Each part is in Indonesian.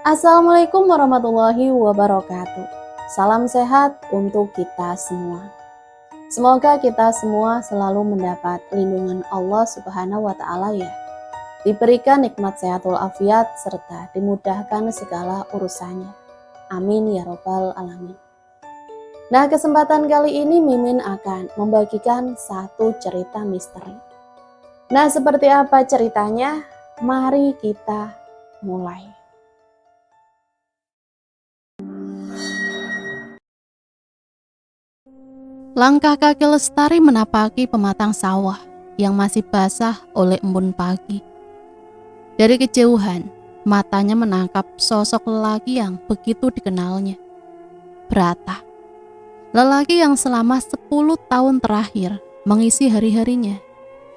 Assalamualaikum warahmatullahi wabarakatuh. Salam sehat untuk kita semua. Semoga kita semua selalu mendapat lindungan Allah Subhanahu wa Ta'ala ya. Diberikan nikmat sehatul afiat serta dimudahkan segala urusannya. Amin ya robbal alamin. Nah, kesempatan kali ini Mimin akan membagikan satu cerita misteri. Nah, seperti apa ceritanya? Mari kita mulai. Langkah kaki Lestari menapaki pematang sawah yang masih basah oleh embun pagi. Dari kejauhan, matanya menangkap sosok lelaki yang begitu dikenalnya. Brata, lelaki yang selama 10 tahun terakhir mengisi hari-harinya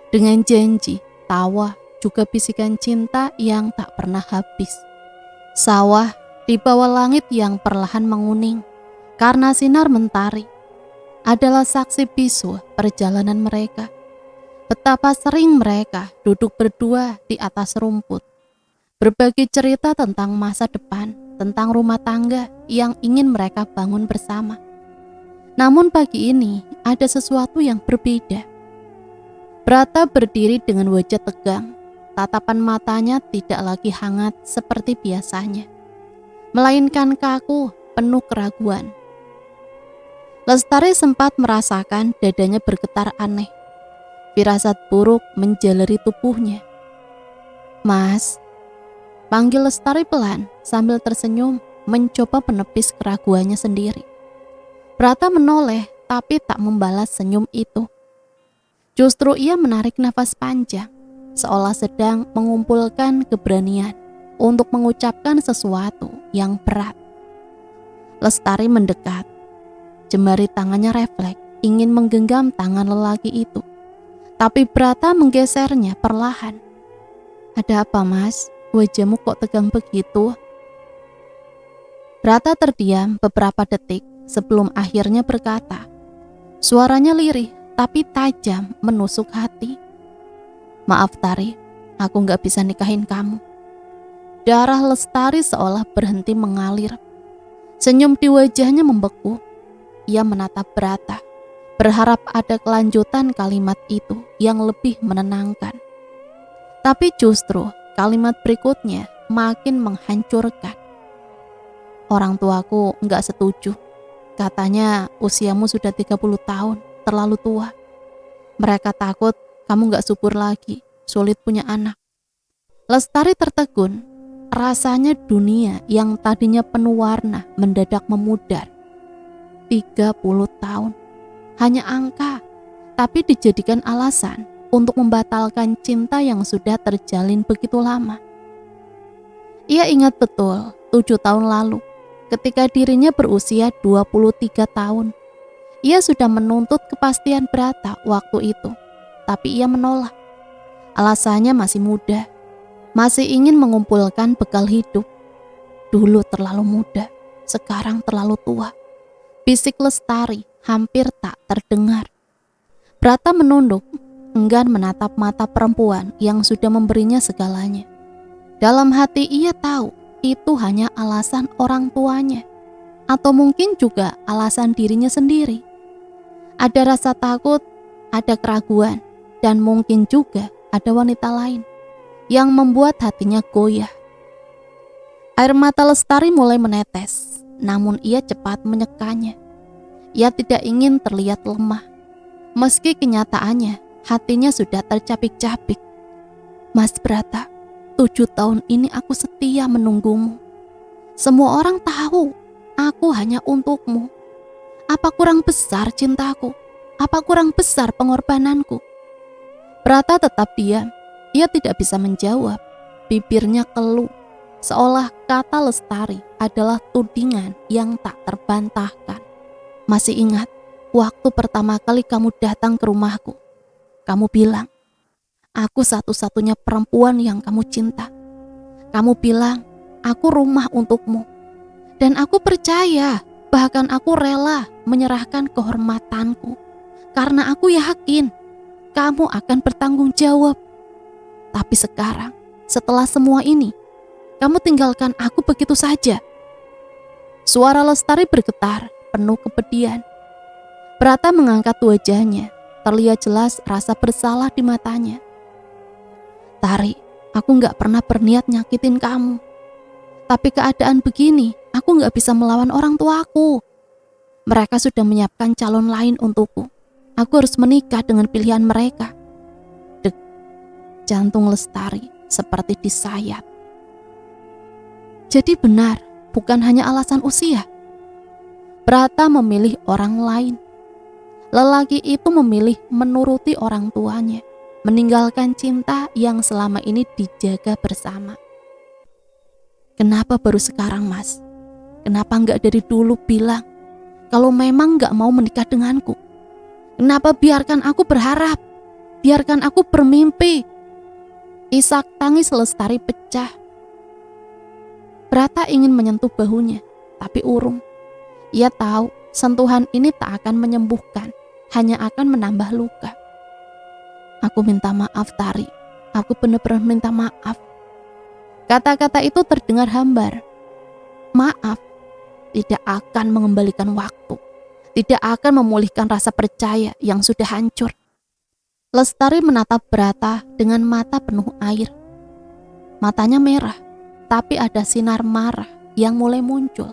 dengan janji, tawa, juga bisikan cinta yang tak pernah habis. Sawah di bawah langit yang perlahan menguning karena sinar mentari adalah saksi bisu perjalanan mereka. Betapa sering mereka duduk berdua di atas rumput, berbagi cerita tentang masa depan, tentang rumah tangga yang ingin mereka bangun bersama. Namun pagi ini ada sesuatu yang berbeda. Brata berdiri dengan wajah tegang. Tatapan matanya tidak lagi hangat seperti biasanya, melainkan kaku, penuh keraguan. Lestari sempat merasakan dadanya bergetar aneh. Firasat buruk menjaleri tubuhnya. "Mas," panggil Lestari pelan sambil tersenyum mencoba menepis keraguannya sendiri. Brata menoleh tapi tak membalas senyum itu. Justru ia menarik nafas panjang, seolah sedang mengumpulkan keberanian untuk mengucapkan sesuatu yang berat. Lestari mendekat. Jemari tangannya refleks, ingin menggenggam tangan lelaki itu. Tapi Brata menggesernya perlahan. "Ada apa, Mas? Wajahmu kok tegang begitu?" Brata terdiam beberapa detik sebelum akhirnya berkata. Suaranya lirih tapi tajam menusuk hati. "Maaf Tari, aku gak bisa nikahin kamu." Darah Lestari seolah berhenti mengalir. Senyum di wajahnya membeku. Ia menatap Brata, berharap ada kelanjutan kalimat itu yang lebih menenangkan. Tapi justru kalimat berikutnya makin menghancurkan. "Orang tuaku nggak setuju. Katanya usiamu sudah 30 tahun, terlalu tua. Mereka takut kamu nggak subur lagi, sulit punya anak." Lestari tertegun. Rasanya dunia yang tadinya penuh warna mendadak memudar. 30 tahun, hanya angka, tapi dijadikan alasan untuk membatalkan cinta yang sudah terjalin begitu lama. Ia ingat betul 7 tahun lalu, ketika dirinya berusia 23 tahun. Ia sudah menuntut kepastian Brata waktu itu, tapi ia menolak. Alasannya masih muda, masih ingin mengumpulkan bekal hidup. Dulu terlalu muda, sekarang terlalu tua. Bisik Lestari hampir tak terdengar. Brata menunduk, enggan menatap mata perempuan yang sudah memberinya segalanya. Dalam hati ia tahu itu hanya alasan orang tuanya, atau mungkin juga alasan dirinya sendiri. Ada rasa takut, ada keraguan, dan mungkin juga ada wanita lain yang membuat hatinya goyah. Air mata Lestari mulai menetes, namun ia cepat menyekanya. Ia tidak ingin terlihat lemah. Meski kenyataannya, hatinya sudah tercapik-capik. "Mas Brata, 7 tahun ini aku setia menunggumu. Semua orang tahu, aku hanya untukmu. Apa kurang besar cintaku? Apa kurang besar pengorbananku?" Brata tetap diam. Ia tidak bisa menjawab. Bibirnya keluh, seolah kata Lestari adalah tudingan yang tak terbantahkan. "Masih ingat waktu pertama kali kamu datang ke rumahku? Kamu bilang, aku satu-satunya perempuan yang kamu cinta. Kamu bilang, aku rumah untukmu. Dan aku percaya, bahkan aku rela menyerahkan kehormatanku. Karena aku yakin kamu akan bertanggung jawab. Tapi sekarang, setelah semua ini, kamu tinggalkan aku begitu saja?" Suara Lestari bergetar, penuh kepedihan. Brata mengangkat wajahnya, terlihat jelas rasa bersalah di matanya. "Tari, aku gak pernah berniat nyakitin kamu. Tapi keadaan begini, aku gak bisa melawan orang tuaku. Mereka sudah menyiapkan calon lain untukku. Aku harus menikah dengan pilihan mereka." Dek, jantung Lestari seperti disayat. Jadi benar, bukan hanya alasan usia. Brata memilih orang lain. Lelaki itu memilih menuruti orang tuanya, meninggalkan cinta yang selama ini dijaga bersama. "Kenapa baru sekarang, Mas? Kenapa nggak dari dulu bilang kalau memang nggak mau menikah denganku? Kenapa biarkan aku berharap? Biarkan aku bermimpi?" Isak tangis Lestari pecah. Brata ingin menyentuh bahunya, tapi urung. Ia tahu sentuhan ini tak akan menyembuhkan, hanya akan menambah luka. "Aku minta maaf, Tari. Aku benar-benar minta maaf." Kata-kata itu terdengar hambar. Maaf tidak akan mengembalikan waktu, tidak akan memulihkan rasa percaya yang sudah hancur. Lestari menatap Brata dengan mata penuh air. Matanya merah, tapi ada sinar marah yang mulai muncul.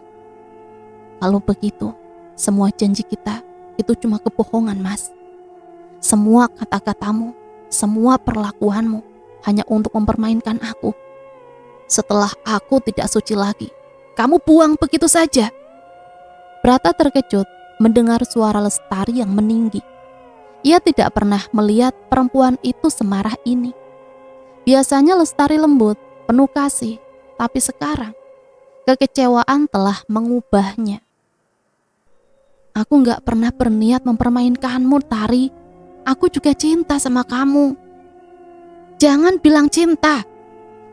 "Kalau begitu, semua janji kita itu cuma kebohongan, Mas. Semua kata-katamu, semua perlakuanmu hanya untuk mempermainkan aku. Setelah aku tidak suci lagi, kamu buang begitu saja." Brata terkejut mendengar suara Lestari yang meninggi. Ia tidak pernah melihat perempuan itu semarah ini. Biasanya Lestari lembut, penuh kasih, tapi sekarang kekecewaan telah mengubahnya. "Aku gak pernah berniat mempermainkanmu, Tari. Aku juga cinta sama kamu." "Jangan bilang cinta.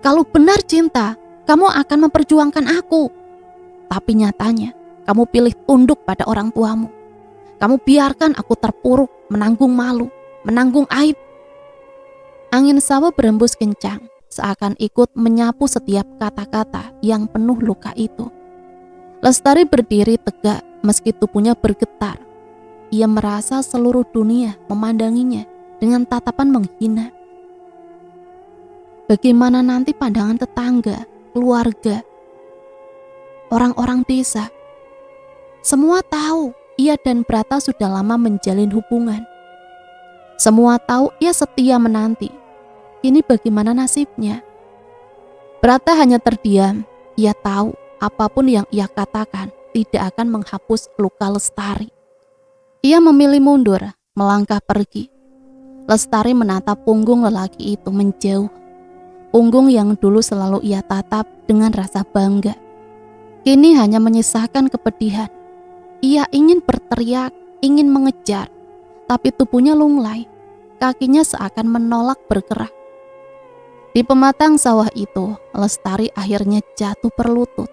Kalau benar cinta, kamu akan memperjuangkan aku. Tapi nyatanya, kamu pilih tunduk pada orang tuamu. Kamu biarkan aku terpuruk, menanggung malu, menanggung aib." Angin sawah berembus kencang, seakan ikut menyapu setiap kata-kata yang penuh luka itu. Lestari berdiri tegak meski tubuhnya bergetar. Ia merasa seluruh dunia memandanginya dengan tatapan menghina. Bagaimana nanti pandangan tetangga, keluarga, orang-orang desa? Semua tahu ia dan Brata sudah lama menjalin hubungan. Semua tahu ia setia menanti. Ini bagaimana nasibnya? Brata hanya terdiam. Ia tahu apapun yang ia katakan tidak akan menghapus luka Lestari. Ia memilih mundur, melangkah pergi. Lestari menatap punggung lelaki itu menjauh. Punggung yang dulu selalu ia tatap dengan rasa bangga, kini hanya menyisakan kepedihan. Ia ingin berteriak, ingin mengejar, tapi tubuhnya lunglai. Kakinya seakan menolak bergerak. Di pematang sawah itu, Lestari akhirnya jatuh berlutut.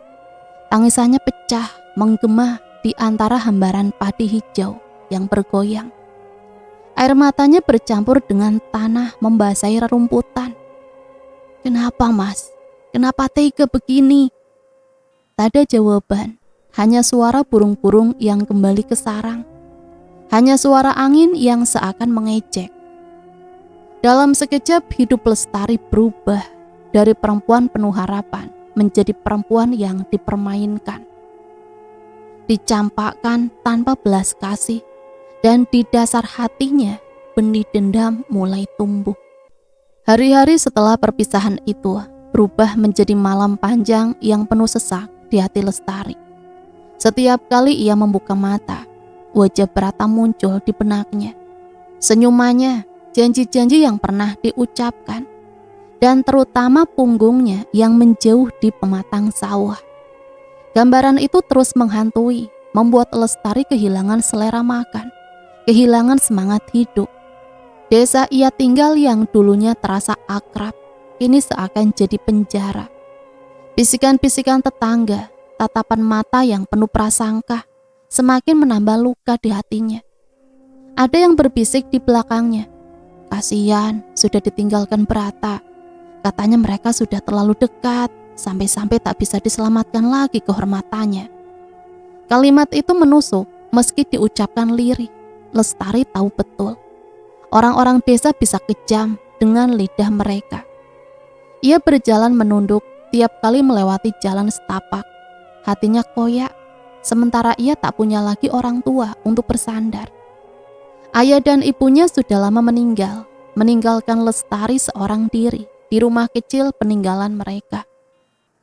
Tangisannya pecah, menggema di antara hambaran padi hijau yang bergoyang. Air matanya bercampur dengan tanah membasahi rerumputan. "Kenapa, Mas? Kenapa tega begini?" Tak ada jawaban, hanya suara burung-burung yang kembali ke sarang. Hanya suara angin yang seakan mengejek. Dalam sekejap hidup Lestari berubah dari perempuan penuh harapan menjadi perempuan yang dipermainkan, dicampakkan tanpa belas kasih, dan di dasar hatinya benih dendam mulai tumbuh. Hari-hari setelah perpisahan itu berubah menjadi malam panjang yang penuh sesak di hati Lestari. Setiap kali ia membuka mata, wajah Brata muncul di benaknya. Senyumannya, janji-janji yang pernah diucapkan, dan terutama punggungnya yang menjauh di pematang sawah. Gambaran itu terus menghantui, membuat Lestari kehilangan selera makan, kehilangan semangat hidup. Desa ia tinggal yang dulunya terasa akrab, kini seakan jadi penjara. Bisikan-bisikan tetangga, tatapan mata yang penuh prasangka, semakin menambah luka di hatinya. Ada yang berbisik di belakangnya, "Kasihan, sudah ditinggalkan Brata. Katanya mereka sudah terlalu dekat, sampai-sampai tak bisa diselamatkan lagi kehormatannya. Kalimat itu menusuk meski diucapkan lirih. Lestari tahu betul orang-orang desa bisa kejam dengan lidah mereka. Ia berjalan menunduk tiap kali melewati jalan setapak. Hatinya koyak, sementara ia tak punya lagi orang tua untuk bersandar. Ayah dan ibunya sudah lama meninggal, meninggalkan Lestari seorang diri di rumah kecil peninggalan mereka.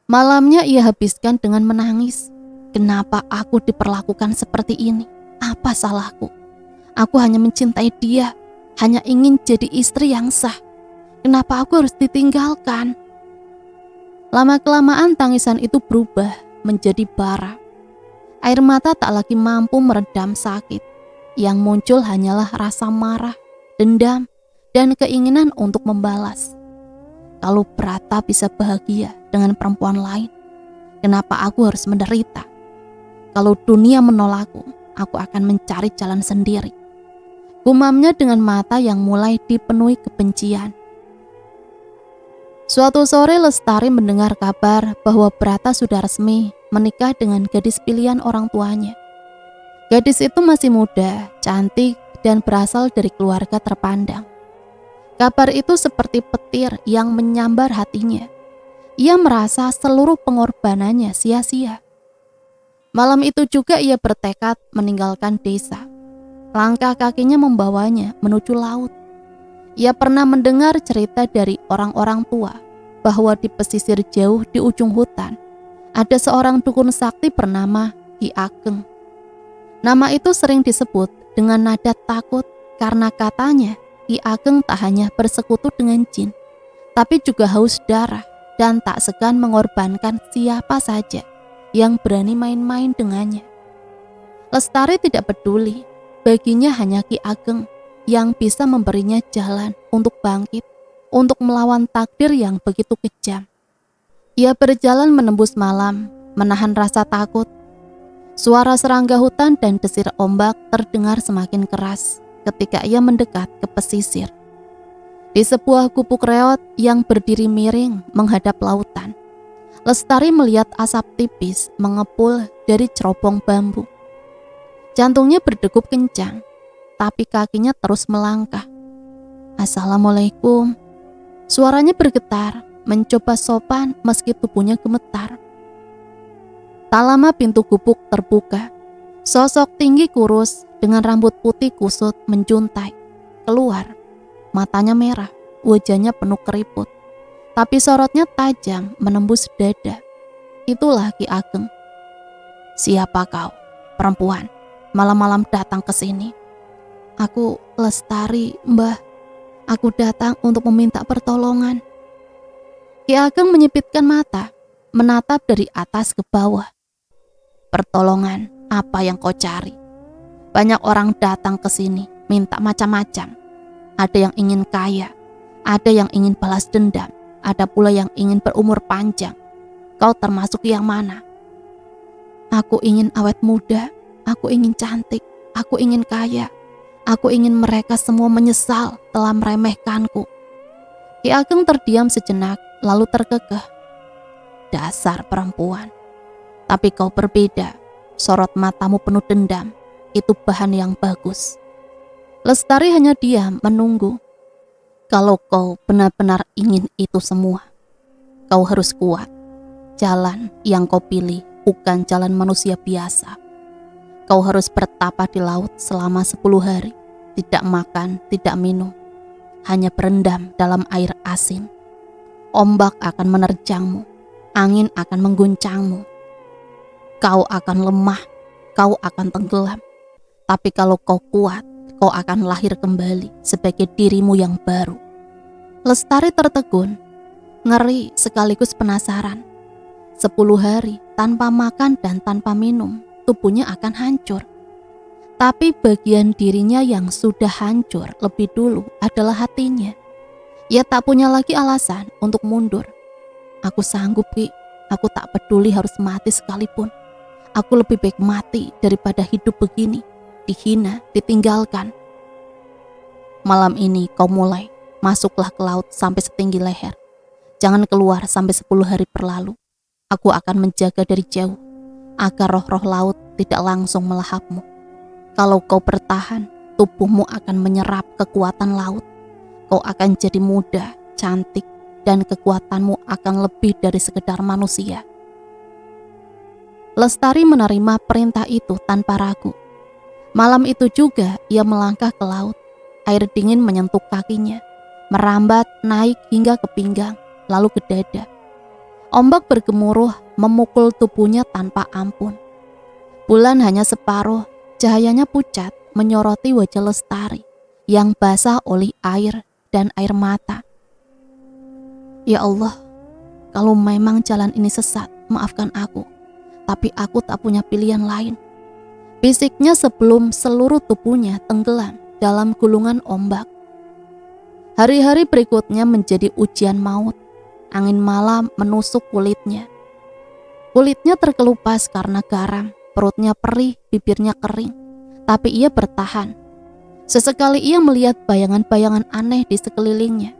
Malamnya ia habiskan dengan menangis. Kenapa aku diperlakukan seperti ini? Apa salahku? Aku hanya mencintai dia, hanya ingin jadi istri yang sah. Kenapa aku harus ditinggalkan? Lama-kelamaan tangisan itu berubah menjadi bara. Air mata tak lagi mampu meredam sakit. Yang muncul hanyalah rasa marah, dendam, dan keinginan untuk membalas. Kalau Prata bisa bahagia dengan perempuan lain, kenapa aku harus menderita? Kalau dunia menolakku, aku akan mencari jalan sendiri. Gumamnya dengan mata yang mulai dipenuhi kebencian. Suatu sore Lestari mendengar kabar bahwa Prata sudah resmi menikah dengan gadis pilihan orang tuanya. Gadis itu masih muda, cantik, dan berasal dari keluarga terpandang. Kabar itu seperti petir yang menyambar hatinya. Ia merasa seluruh pengorbanannya sia-sia. Malam itu juga ia bertekad meninggalkan desa. Langkah kakinya membawanya menuju laut. Ia pernah mendengar cerita dari orang-orang tua bahwa di pesisir jauh di ujung hutan ada seorang dukun sakti bernama Ki Ageng. Nama itu sering disebut dengan nada takut karena katanya Ki Ageng tak hanya bersekutu dengan jin, tapi juga haus darah dan tak segan mengorbankan siapa saja yang berani main-main dengannya. Lestari tidak peduli, baginya hanya Ki Ageng yang bisa memberinya jalan untuk bangkit, untuk melawan takdir yang begitu kejam. Ia berjalan menembus malam, menahan rasa takut. Suara serangga hutan dan desir ombak terdengar semakin keras ketika ia mendekat ke pesisir. Di sebuah gubuk reot yang berdiri miring menghadap lautan, Lestari melihat asap tipis mengepul dari cerobong bambu. Jantungnya berdegup kencang, tapi kakinya terus melangkah. Assalamualaikum. Suaranya bergetar, mencoba sopan meski tubuhnya gemetar. Tak lama pintu gubuk terbuka. Sosok tinggi kurus dengan rambut putih kusut menjuntai keluar. Matanya merah, wajahnya penuh keriput, tapi sorotnya tajam menembus dada. Itulah Ki Ageng. Siapa kau, perempuan, malam-malam datang ke sini? Aku Lestari, Mbah. Aku datang untuk meminta pertolongan. Ki Ageng menyipitkan mata, menatap dari atas ke bawah. Pertolongan apa yang kau cari? Banyak orang datang ke sini minta macam-macam. Ada yang ingin kaya, ada yang ingin balas dendam, ada pula yang ingin berumur panjang. Kau termasuk yang mana? Aku ingin awet muda, aku ingin cantik, aku ingin kaya. Aku ingin mereka semua menyesal telah meremehkanku. Ki Ageng terdiam sejenak, lalu terkekeh. Dasar perempuan. Tapi kau berbeda, sorot matamu penuh dendam, itu bahan yang bagus. Lestari hanya diam menunggu. Kalau kau benar-benar ingin itu semua, kau harus kuat. Jalan yang kau pilih bukan jalan manusia biasa. Kau harus bertapa di laut selama 10 hari, tidak makan, tidak minum, hanya berendam dalam air asin. Ombak akan menerjangmu, angin akan mengguncangmu. Kau akan lemah, kau akan tenggelam. Tapi kalau kau kuat, kau akan lahir kembali sebagai dirimu yang baru. Lestari tertegun, ngeri sekaligus penasaran. 10 hari tanpa makan dan tanpa minum, tubuhnya akan hancur. Tapi bagian dirinya yang sudah hancur lebih dulu adalah hatinya. Ia tak punya lagi alasan untuk mundur. Aku sanggup, Ki. Aku tak peduli harus mati sekalipun. Aku lebih baik mati daripada hidup begini, dihina, ditinggalkan. Malam ini kau mulai, masuklah ke laut sampai setinggi leher. Jangan keluar sampai 10 hari berlalu. Aku akan menjaga dari jauh, agar roh-roh laut tidak langsung melahapmu. Kalau kau bertahan, tubuhmu akan menyerap kekuatan laut. Kau akan jadi muda, cantik, dan kekuatanmu akan lebih dari sekedar manusia. Lestari menerima perintah itu tanpa ragu. Malam itu juga ia melangkah ke laut. Air dingin menyentuh kakinya, merambat naik hingga ke pinggang, lalu ke dada. Ombak bergemuruh memukul tubuhnya tanpa ampun. Bulan hanya separuh, cahayanya pucat menyoroti wajah Lestari yang basah oleh air dan air mata. Ya Allah, kalau memang jalan ini sesat, maafkan aku. Tapi aku tak punya pilihan lain. Bisiknya sebelum seluruh tubuhnya tenggelam dalam gulungan ombak. Hari-hari berikutnya menjadi ujian maut. Angin malam menusuk kulitnya. Kulitnya terkelupas karena garam, perutnya perih, bibirnya kering. Tapi ia bertahan. Sesekali ia melihat bayangan-bayangan aneh di sekelilingnya.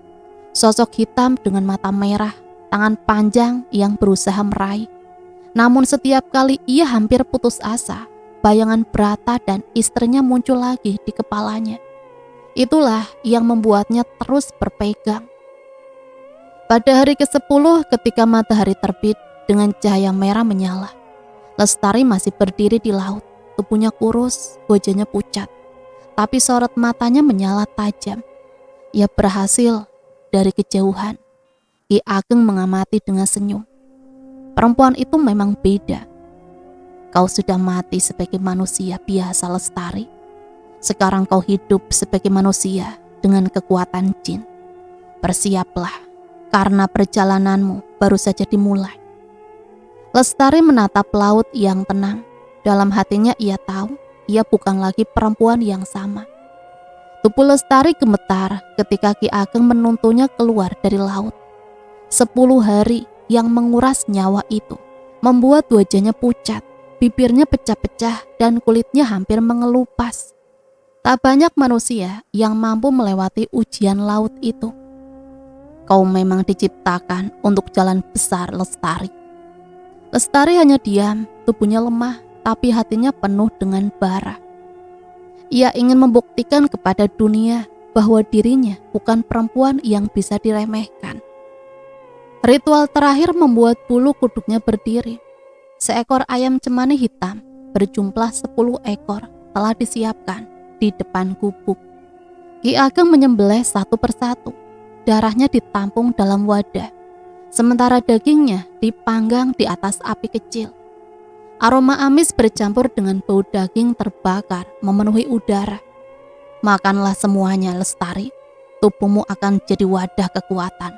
Sosok hitam dengan mata merah, tangan panjang yang berusaha meraih. Namun setiap kali ia hampir putus asa, bayangan Brata dan istrinya muncul lagi di kepalanya. Itulah yang membuatnya terus berpegang. Pada hari ke-10 ketika matahari terbit dengan cahaya merah menyala, Lestari masih berdiri di laut, tubuhnya kurus, wajahnya pucat. Tapi sorot matanya menyala tajam. Ia berhasil dari kejauhan. Ki Ageng mengamati dengan senyum. Perempuan itu memang beda. Kau sudah mati sebagai manusia biasa, Lestari. Sekarang kau hidup sebagai manusia dengan kekuatan jin. Bersiaplah, karena perjalananmu baru saja dimulai. Lestari menatap laut yang tenang. Dalam hatinya ia tahu, ia bukan lagi perempuan yang sama. Tubuh Lestari gemetar ketika Ki Ageng menuntunnya keluar dari laut. 10 hari yang menguras nyawa itu membuat wajahnya pucat, bibirnya pecah-pecah dan kulitnya hampir mengelupas. Tak banyak manusia yang mampu melewati ujian laut itu. Kau memang diciptakan untuk jalan besar, Lestari. Lestari hanya diam, tubuhnya lemah, tapi hatinya penuh dengan bara. Ia ingin membuktikan kepada dunia bahwa dirinya bukan perempuan yang bisa diremehkan. Ritual terakhir membuat bulu kuduknya berdiri. Seekor ayam cemani hitam berjumlah 10 ekor telah disiapkan di depan gubuk. Ki Ageng menyembelih satu persatu. Darahnya ditampung dalam wadah, sementara dagingnya dipanggang di atas api kecil. Aroma amis bercampur dengan bau daging terbakar memenuhi udara. Makanlah semuanya, Lestari. Tubuhmu akan jadi wadah kekuatan.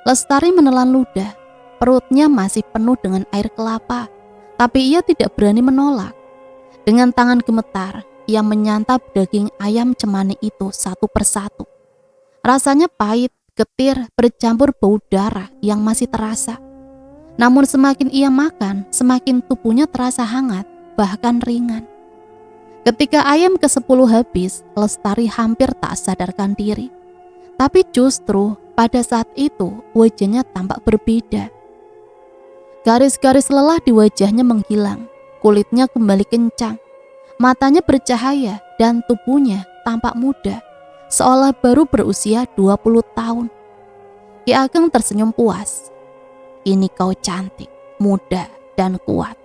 Lestari menelan ludah. Perutnya masih penuh dengan air kelapa, tapi ia tidak berani menolak. Dengan tangan gemetar, ia menyantap daging ayam cemani itu satu persatu. Rasanya pahit, getir, bercampur bau darah yang masih terasa. Namun semakin ia makan, semakin tubuhnya terasa hangat, bahkan ringan. Ketika ayam ke-10 habis, Lestari hampir tak sadarkan diri. Tapi justru pada saat itu wajahnya tampak berbeda. Garis-garis lelah di wajahnya menghilang, kulitnya kembali kencang, matanya bercahaya dan tubuhnya tampak muda, seolah baru berusia 20 tahun. Ki Ageng tersenyum puas. Ini kau cantik, muda, dan kuat.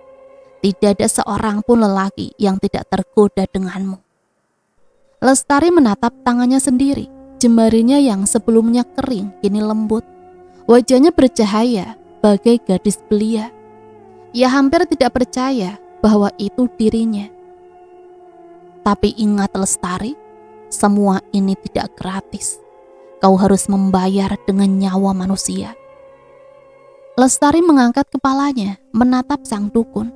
Tidak ada seorang pun lelaki yang tidak tergoda denganmu. Lestari menatap tangannya sendiri. Jemarinya yang sebelumnya kering kini lembut. Wajahnya bercahaya bagai gadis belia. Ia hampir tidak percaya bahwa itu dirinya. Tapi ingat, Lestari, semua ini tidak gratis. Kau harus membayar dengan nyawa manusia. Lestari mengangkat kepalanya, menatap sang dukun.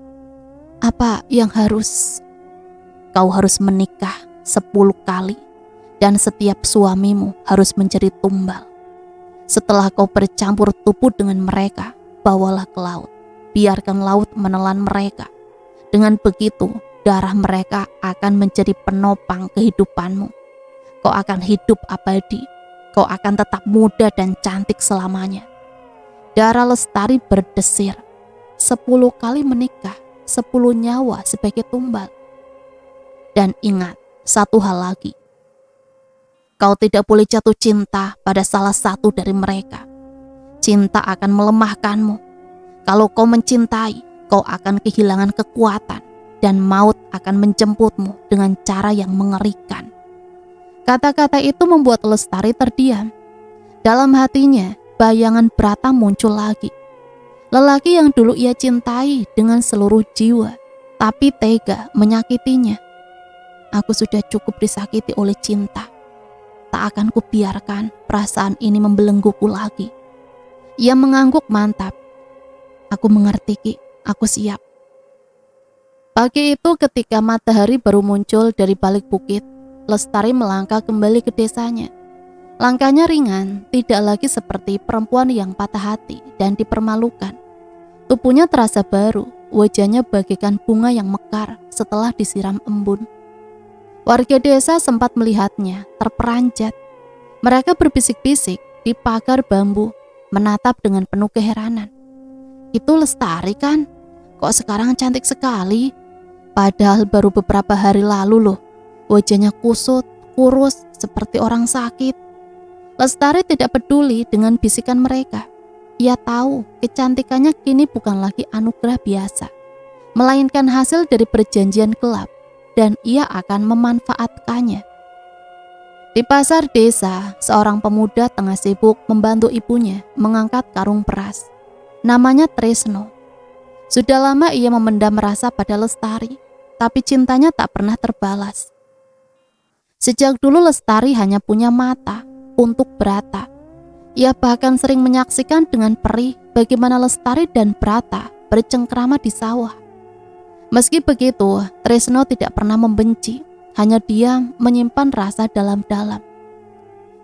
Apa yang harus? Kau harus menikah 10 kali. Dan setiap suamimu harus menjadi tumbal. Setelah kau bercampur tubuh dengan mereka, bawalah ke laut. Biarkan laut menelan mereka. Dengan begitu, darah mereka akan menjadi penopang kehidupanmu. Kau akan hidup abadi. Kau akan tetap muda dan cantik selamanya. Darah Lestari berdesir. 10 kali menikah, 10 nyawa sebagai tumbal. Dan ingat satu hal lagi, kau tidak boleh jatuh cinta pada salah satu dari mereka. Cinta akan melemahkanmu. Kalau kau mencintai, kau akan kehilangan kekuatan dan maut akan menjemputmu dengan cara yang mengerikan. Kata-kata itu membuat Lestari terdiam. Dalam hatinya, bayangan Brata muncul lagi. Lelaki yang dulu ia cintai dengan seluruh jiwa, tapi tega menyakitinya. Aku sudah cukup disakiti oleh cinta. Tak akan kubiarkan perasaan ini membelengguku lagi. Ia mengangguk mantap. Aku mengerti, Ki. Aku siap. Pagi itu ketika matahari baru muncul dari balik bukit, Lestari melangkah kembali ke desanya. Langkahnya ringan, tidak lagi seperti perempuan yang patah hati dan dipermalukan. Tubuhnya terasa baru, wajahnya bagaikan bunga yang mekar setelah disiram embun. Warga desa sempat melihatnya, terperanjat. Mereka berbisik-bisik di pagar bambu, menatap dengan penuh keheranan. Itu Lestari kan? Kok sekarang cantik sekali? Padahal baru beberapa hari lalu loh, wajahnya kusut, kurus, seperti orang sakit. Lestari tidak peduli dengan bisikan mereka. Ia tahu kecantikannya kini bukan lagi anugerah biasa, melainkan hasil dari perjanjian gelap, dan ia akan memanfaatkannya. Di pasar desa, seorang pemuda tengah sibuk membantu ibunya mengangkat karung beras. Namanya Tresno. Sudah lama ia memendam rasa pada Lestari, tapi cintanya tak pernah terbalas. Sejak dulu Lestari hanya punya mata untuk Brata. Ia bahkan sering menyaksikan dengan perih bagaimana Lestari dan Brata bercengkrama di sawah. Meski begitu, Tresno tidak pernah membenci, hanya dia menyimpan rasa dalam-dalam.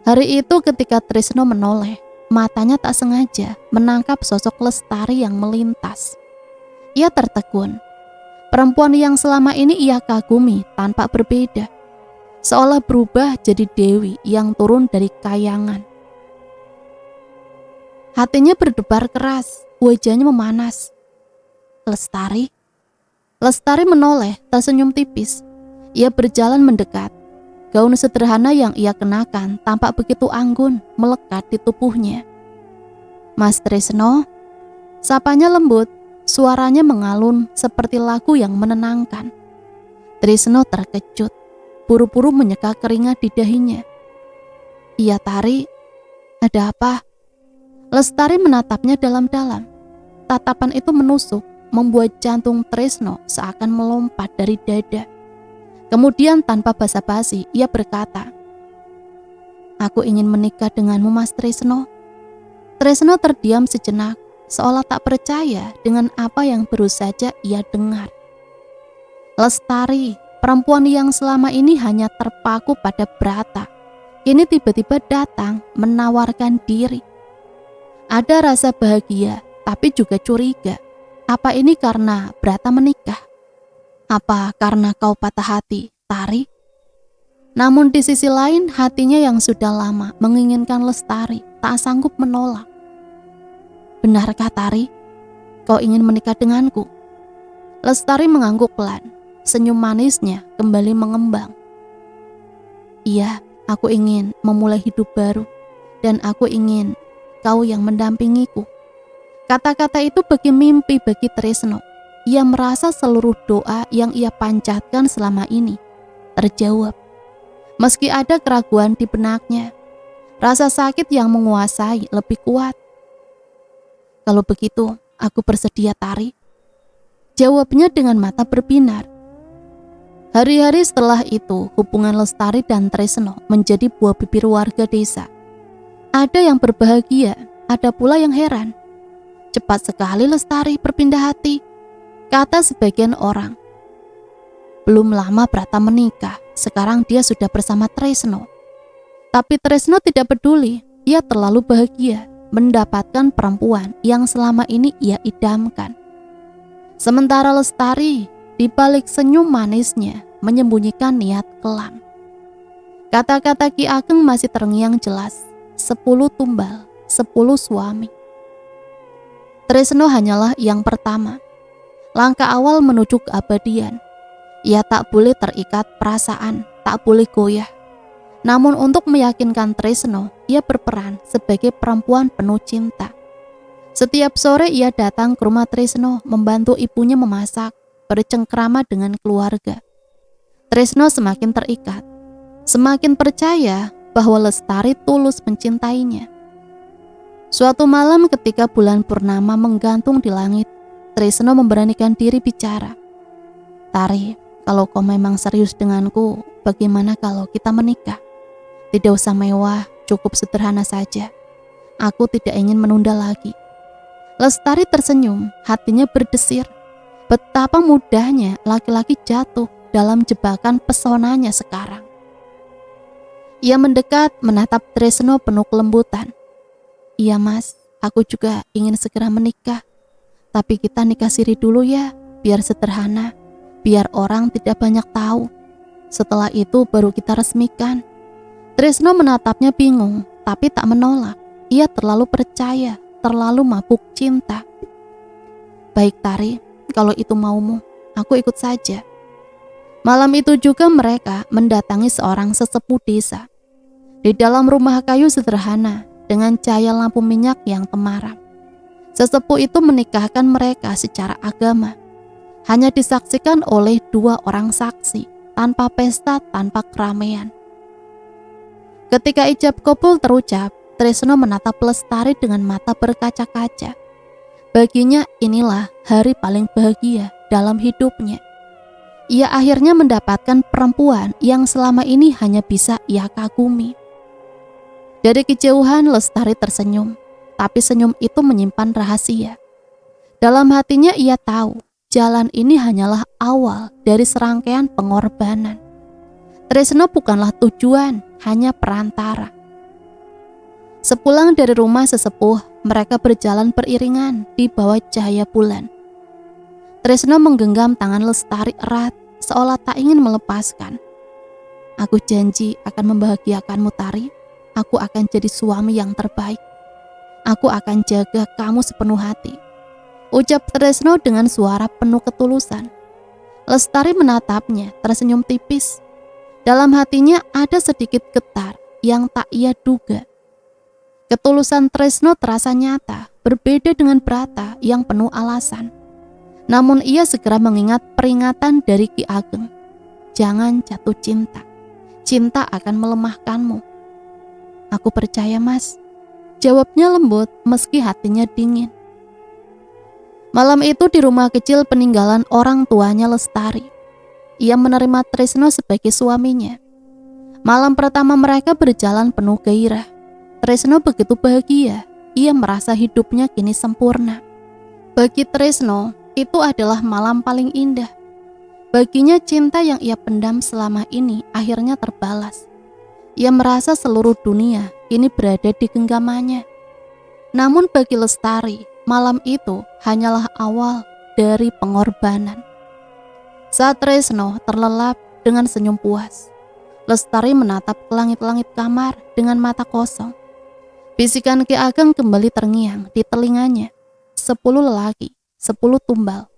Hari itu ketika Tresno menoleh, matanya tak sengaja menangkap sosok Lestari yang melintas. Ia tertegun. Perempuan yang selama ini ia kagumi tanpa berbeda, seolah berubah jadi dewi yang turun dari kayangan. Hatinya berdebar keras, wajahnya memanas. Lestari? Lestari menoleh, tersenyum tipis. Ia berjalan mendekat. Gaun sederhana yang ia kenakan tampak begitu anggun melekat di tubuhnya. Mas Tresno, sapanya lembut, suaranya mengalun seperti lagu yang menenangkan. Tresno terkejut, buru-buru menyeka keringat di dahinya. Ia tarik, ada apa? Lestari menatapnya dalam-dalam. Tatapan itu menusuk, membuat jantung Tresno seakan melompat dari dada. Kemudian tanpa basa-basi, ia berkata, "Aku ingin menikah denganmu, Mas Tresno." Tresno terdiam sejenak, seolah tak percaya dengan apa yang baru saja ia dengar. Lestari, perempuan yang selama ini hanya terpaku pada Brata, kini tiba-tiba datang menawarkan diri. Ada rasa bahagia, tapi juga curiga. Apa ini karena Brata menikah? Apa karena kau patah hati, Tari? Namun di sisi lain, hatinya yang sudah lama menginginkan Lestari tak sanggup menolak. Benarkah, Tari? Kau ingin menikah denganku? Lestari mengangguk pelan, senyum manisnya kembali mengembang. Iya, aku ingin memulai hidup baru, dan aku ingin kau yang mendampingiku. Kata-kata itu bagi mimpi bagi Tresno. Ia merasa seluruh doa yang ia panjatkan selama ini terjawab. Meski ada keraguan di benaknya, rasa sakit yang menguasai lebih kuat. Kalau begitu, aku bersedia, Tari. Jawabnya dengan mata berbinar. Hari-hari setelah itu, hubungan Lestari dan Tresno menjadi buah bibir warga desa. Ada yang berbahagia, ada pula yang heran. Cepat sekali Lestari berpindah hati, kata sebagian orang. Belum lama Brata menikah, sekarang dia sudah bersama Tresno. Tapi Tresno tidak peduli, ia terlalu bahagia mendapatkan perempuan yang selama ini ia idamkan. Sementara Lestari, di balik senyum manisnya, menyembunyikan niat kelam. Kata-kata Ki Ageng masih terngiang jelas, 10 tumbal, 10 suami. Tresno hanyalah yang pertama, langkah awal menuju keabadian. Ia tak boleh terikat perasaan, tak boleh goyah. Namun untuk meyakinkan Tresno, ia berperan sebagai perempuan penuh cinta. Setiap sore ia datang ke rumah Tresno membantu ibunya memasak, bercengkrama dengan keluarga. Tresno semakin terikat, semakin percaya bahwa Lestari tulus mencintainya. Suatu malam ketika bulan purnama menggantung di langit, Tresno memberanikan diri bicara. "Tari, kalau kau memang serius denganku, bagaimana kalau kita menikah? Tidak usah mewah, cukup sederhana saja. Aku tidak ingin menunda lagi." Lestari tersenyum, hatinya berdesir. Betapa mudahnya laki-laki jatuh dalam jebakan pesonanya sekarang. Ia mendekat, menatap Tresno penuh kelembutan. "Iya mas, aku juga ingin segera menikah. Tapi kita nikah siri dulu ya, biar sederhana, biar orang tidak banyak tahu. Setelah itu baru kita resmikan." Tresno menatapnya bingung, tapi tak menolak. Ia terlalu percaya, terlalu mabuk cinta. "Baik Tari, kalau itu maumu, aku ikut saja." Malam itu juga mereka mendatangi seorang sesepuh desa. Di dalam rumah kayu sederhana, dengan cahaya lampu minyak yang temaram. Sesepuh itu menikahkan mereka secara agama. Hanya disaksikan oleh 2 orang saksi, tanpa pesta, tanpa keramaian. Ketika ijab kabul terucap, Tresno menatap Lestari dengan mata berkaca-kaca. Baginya inilah hari paling bahagia dalam hidupnya. Ia akhirnya mendapatkan perempuan yang selama ini hanya bisa ia kagumi. Dari kejauhan Lestari tersenyum, tapi senyum itu menyimpan rahasia. Dalam hatinya ia tahu, jalan ini hanyalah awal dari serangkaian pengorbanan. Tresno bukanlah tujuan, hanya perantara. Sepulang dari rumah sesepuh, mereka berjalan beriringan di bawah cahaya bulan. Tresno menggenggam tangan Lestari erat, seolah tak ingin melepaskan. "Aku janji akan membahagiakanmu Tari. Aku akan jadi suami yang terbaik. Aku akan jaga kamu sepenuh hati," ucap Tresno dengan suara penuh ketulusan. Lestari menatapnya, tersenyum tipis. Dalam hatinya ada sedikit getar yang tak ia duga. Ketulusan Tresno terasa nyata, berbeda dengan Brata yang penuh alasan. Namun ia segera mengingat peringatan dari Ki Ageng. "Jangan jatuh cinta. Cinta akan melemahkanmu." "Aku percaya mas," jawabnya lembut meski hatinya dingin. Malam itu di rumah kecil peninggalan orang tuanya Lestari, ia menerima Tresno sebagai suaminya. Malam pertama mereka berjalan penuh gairah. Tresno begitu bahagia, ia merasa hidupnya kini sempurna. Bagi Tresno, itu adalah malam paling indah. Baginya cinta yang ia pendam selama ini akhirnya terbalas. Ia merasa seluruh dunia kini berada di genggamannya. Namun bagi Lestari, malam itu hanyalah awal dari pengorbanan. Saat Tresno terlelap dengan senyum puas, Lestari menatap ke langit-langit kamar dengan mata kosong. Bisikan Ki Ageng kembali terngiang di telinganya. 10 lelaki, 10 tumbal.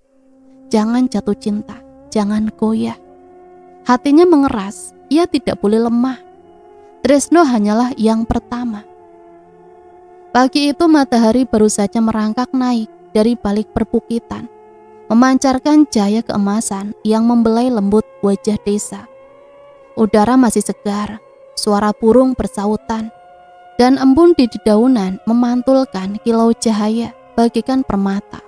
Jangan jatuh cinta, jangan goyah. Hatinya mengeras, ia tidak boleh lemah. Tresno hanyalah yang pertama. Pagi itu matahari baru saja merangkak naik dari balik perbukitan, memancarkan cahaya keemasan yang membelai lembut wajah desa. Udara masih segar, suara burung bersautan, dan embun di dedaunan memantulkan kilau cahaya bagikan permata.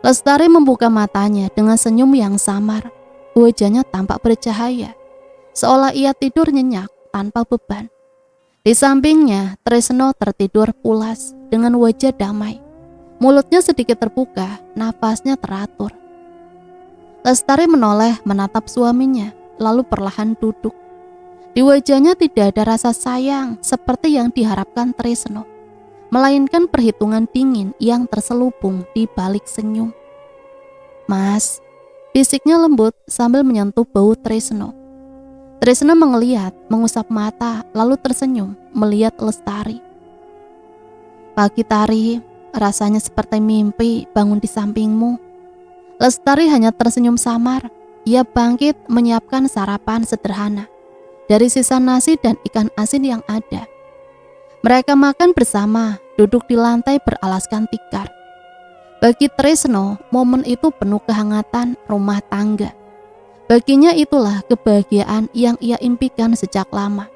Lestari membuka matanya dengan senyum yang samar. Wajahnya tampak bercahaya, seolah ia tidur nyenyak tanpa beban. Di sampingnya, Tresno tertidur pulas dengan wajah damai. Mulutnya sedikit terbuka, nafasnya teratur. Lestari menoleh menatap suaminya, lalu perlahan duduk. Di wajahnya tidak ada rasa sayang seperti yang diharapkan Tresno, melainkan perhitungan dingin yang terselubung di balik senyum. "Mas," bisiknya lembut sambil menyentuh bau Tresno. Tresno mengeliat, mengusap mata, lalu tersenyum melihat Lestari. "Pagi Tari, rasanya seperti mimpi bangun di sampingmu. Lestari hanya tersenyum samar. Ia bangkit menyiapkan sarapan sederhana dari sisa nasi dan ikan asin yang ada. Mereka makan bersama, duduk di lantai beralaskan tikar. Bagi Tresno, momen itu penuh kehangatan rumah tangga. Baginya itulah kebahagiaan yang ia impikan sejak lama.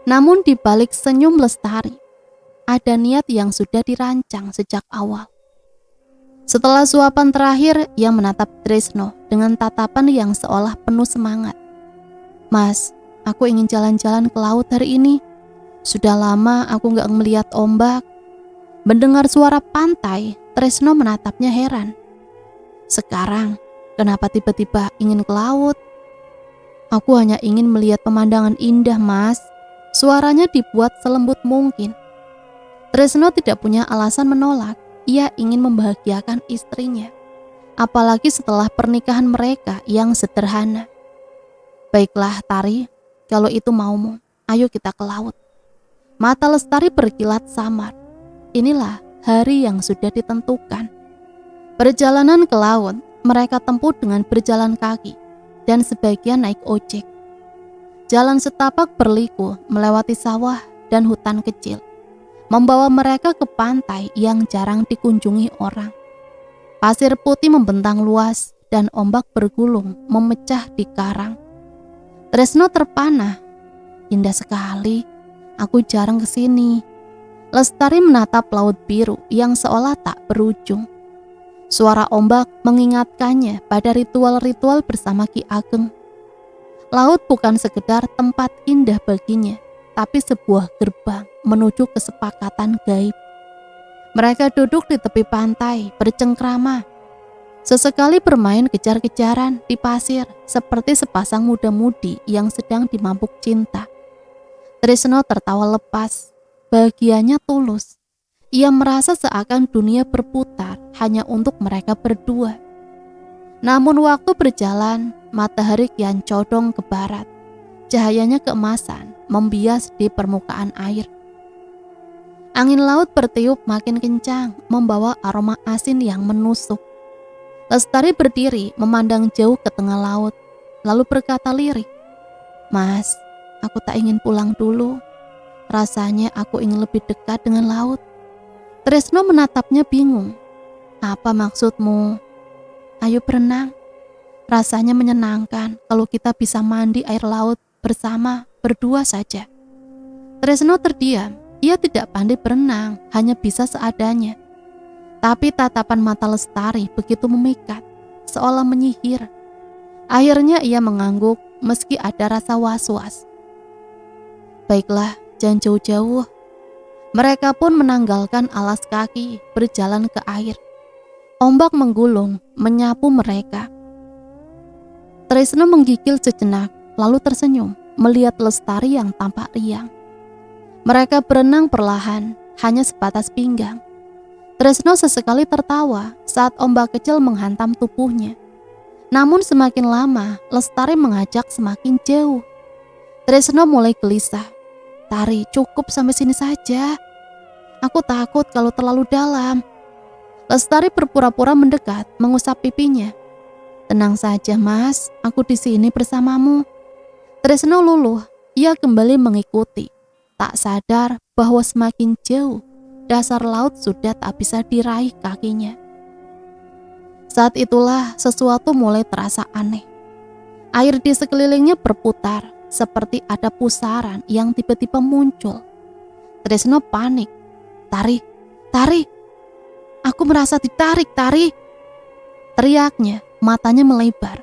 Namun di balik senyum Lestari, ada niat yang sudah dirancang sejak awal. Setelah suapan terakhir, ia menatap Tresno dengan tatapan yang seolah penuh semangat. "Mas, aku ingin jalan-jalan ke laut hari ini. Sudah lama aku gak melihat ombak." Mendengar suara pantai, Tresno menatapnya heran. "Sekarang, kenapa tiba-tiba ingin ke laut?" "Aku hanya ingin melihat pemandangan indah, Mas." Suaranya dibuat selembut mungkin. Tresno tidak punya alasan menolak. Ia ingin membahagiakan istrinya, apalagi setelah pernikahan mereka yang sederhana. "Baiklah, Tari, kalau itu maumu, ayo kita ke laut." Mata Lestari berkilat samar. Inilah hari yang sudah ditentukan. Perjalanan ke laut mereka tempuh dengan berjalan kaki dan sebagian naik ojek. Jalan setapak berliku melewati sawah dan hutan kecil, membawa mereka ke pantai yang jarang dikunjungi orang. Pasir putih membentang luas dan ombak bergulung memecah di karang. Tresno terpana. "Indah sekali, aku jarang ke sini." Lestari menatap laut biru yang seolah tak berujung. Suara ombak mengingatkannya pada ritual-ritual bersama Ki Ageng. Laut bukan sekedar tempat indah baginya, tapi sebuah gerbang menuju kesepakatan gaib. Mereka duduk di tepi pantai, bercengkrama. Sesekali bermain kejar-kejaran di pasir, seperti sepasang muda-mudi yang sedang dimabuk cinta. Tresno tertawa lepas. Bahagianya tulus. Ia merasa seakan dunia berputar hanya untuk mereka berdua. Namun waktu berjalan, matahari kian condong ke barat. Cahayanya keemasan membias di permukaan air. Angin laut bertiup makin kencang, membawa aroma asin yang menusuk. Lestari berdiri memandang jauh ke tengah laut, lalu berkata lirik, "Mas, aku tak ingin pulang dulu. Rasanya aku ingin lebih dekat dengan laut." Tresno menatapnya bingung. "Apa maksudmu?" "Ayo berenang. Rasanya menyenangkan kalau kita bisa mandi air laut bersama, berdua saja." Tresno terdiam. Ia tidak pandai berenang, hanya bisa seadanya. Tapi tatapan mata Lestari begitu memikat, seolah menyihir. Akhirnya ia mengangguk meski ada rasa was-was. "Baiklah, jangan jauh-jauh." Mereka pun menanggalkan alas kaki, berjalan ke air. Ombak menggulung, menyapu mereka. Tresno menggigil sejenak, lalu tersenyum melihat Lestari yang tampak riang. Mereka berenang perlahan, hanya sebatas pinggang. Tresno sesekali tertawa saat ombak kecil menghantam tubuhnya. Namun semakin lama, Lestari mengajak semakin jauh. Tresno mulai gelisah. "Tari, cukup sampai sini saja. Aku takut kalau terlalu dalam." Lestari berpura-pura mendekat, mengusap pipinya. "Tenang saja, Mas, aku di sini bersamamu." Tresno luluh, ia kembali mengikuti, tak sadar bahwa semakin jauh, dasar laut sudah tak bisa diraih kakinya. Saat itulah sesuatu mulai terasa aneh. Air di sekelilingnya berputar, seperti ada pusaran yang tiba-tiba muncul. Tresno panik. "Tari, Tari, aku merasa ditarik, Tari!" Teriaknya, matanya melebar.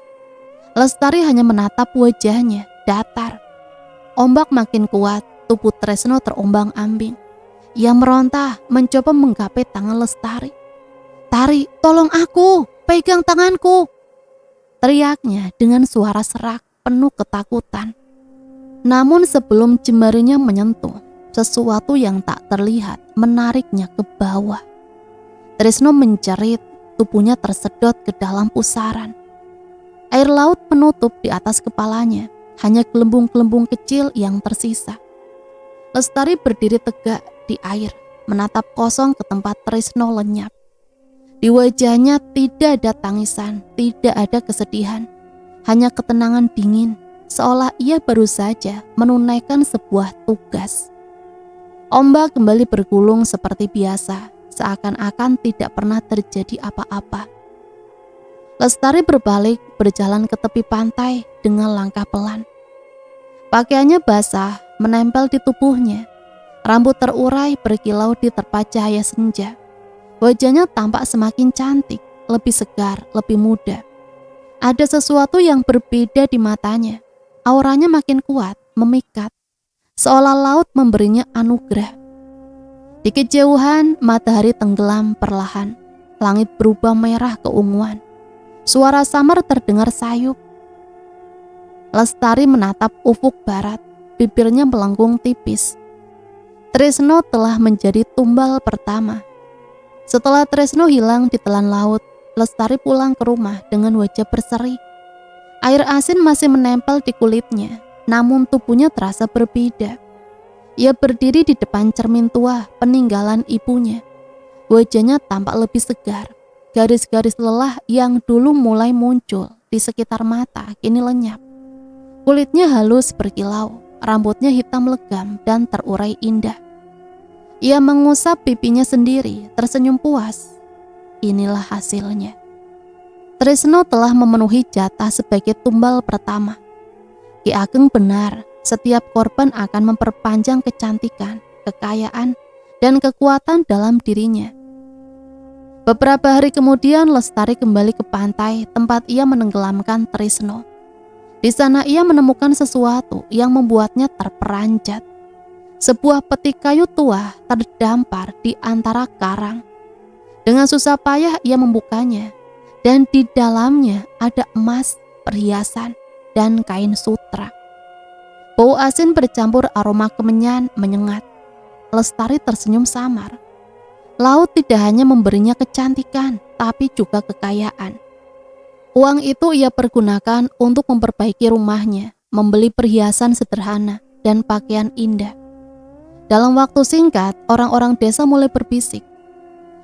Lestari hanya menatap wajahnya, datar. Ombak makin kuat, tubuh Tresno terombang-ambing. Ia meronta, mencoba menggapai tangan Lestari. "Tari, tolong aku, pegang tanganku!" Teriaknya dengan suara serak, penuh ketakutan. Namun sebelum jemarinya menyentuh, sesuatu yang tak terlihat menariknya ke bawah. Tresno menjerit, tubuhnya tersedot ke dalam pusaran. Air laut menutup di atas kepalanya, hanya gelembung-gelembung kecil yang tersisa. Lestari berdiri tegak di air, menatap kosong ke tempat Trisno lenyap. Di wajahnya tidak ada tangisan, tidak ada kesedihan, hanya ketenangan dingin, seolah ia baru saja menunaikan sebuah tugas. Ombak kembali bergulung seperti biasa, seakan-akan tidak pernah terjadi apa-apa. Lestari berbalik berjalan ke tepi pantai dengan langkah pelan. Pakaiannya basah, menempel di tubuhnya. Rambut terurai berkilau di terpa cahaya senja. Wajahnya tampak semakin cantik, lebih segar, lebih muda. Ada sesuatu yang berbeda di matanya. Auranya makin kuat, memikat, seolah laut memberinya anugerah. Di kejauhan, matahari tenggelam perlahan. Langit berubah merah keunguan. Suara samar terdengar sayup. Lestari menatap ufuk barat, bibirnya melengkung tipis. Trisno telah menjadi tumbal pertama. Setelah Trisno hilang di telan laut, Lestari pulang ke rumah dengan wajah berseri. Air asin masih menempel di kulitnya, namun tubuhnya terasa berbeda. Ia berdiri di depan cermin tua peninggalan ibunya. Wajahnya tampak lebih segar. Garis-garis lelah yang dulu mulai muncul di sekitar mata kini lenyap. Kulitnya halus berkilau, rambutnya hitam legam dan terurai indah. Ia mengusap pipinya sendiri, tersenyum puas. Inilah hasilnya. Trisno telah memenuhi jatah sebagai tumbal pertama. Ki Ageng benar, setiap korban akan memperpanjang kecantikan, kekayaan, dan kekuatan dalam dirinya. Beberapa hari kemudian Lestari kembali ke pantai tempat ia menenggelamkan Trisno. Di sana ia menemukan sesuatu yang membuatnya terperanjat. Sebuah peti kayu tua terdampar di antara karang. Dengan susah payah ia membukanya, dan di dalamnya ada emas, perhiasan, dan kain sutra. Bau asin bercampur aroma kemenyan menyengat. Lestari tersenyum samar. Laut tidak hanya memberinya kecantikan, tapi juga kekayaan. Uang itu ia pergunakan untuk memperbaiki rumahnya, membeli perhiasan sederhana, dan pakaian indah. Dalam waktu singkat, orang-orang desa mulai berbisik.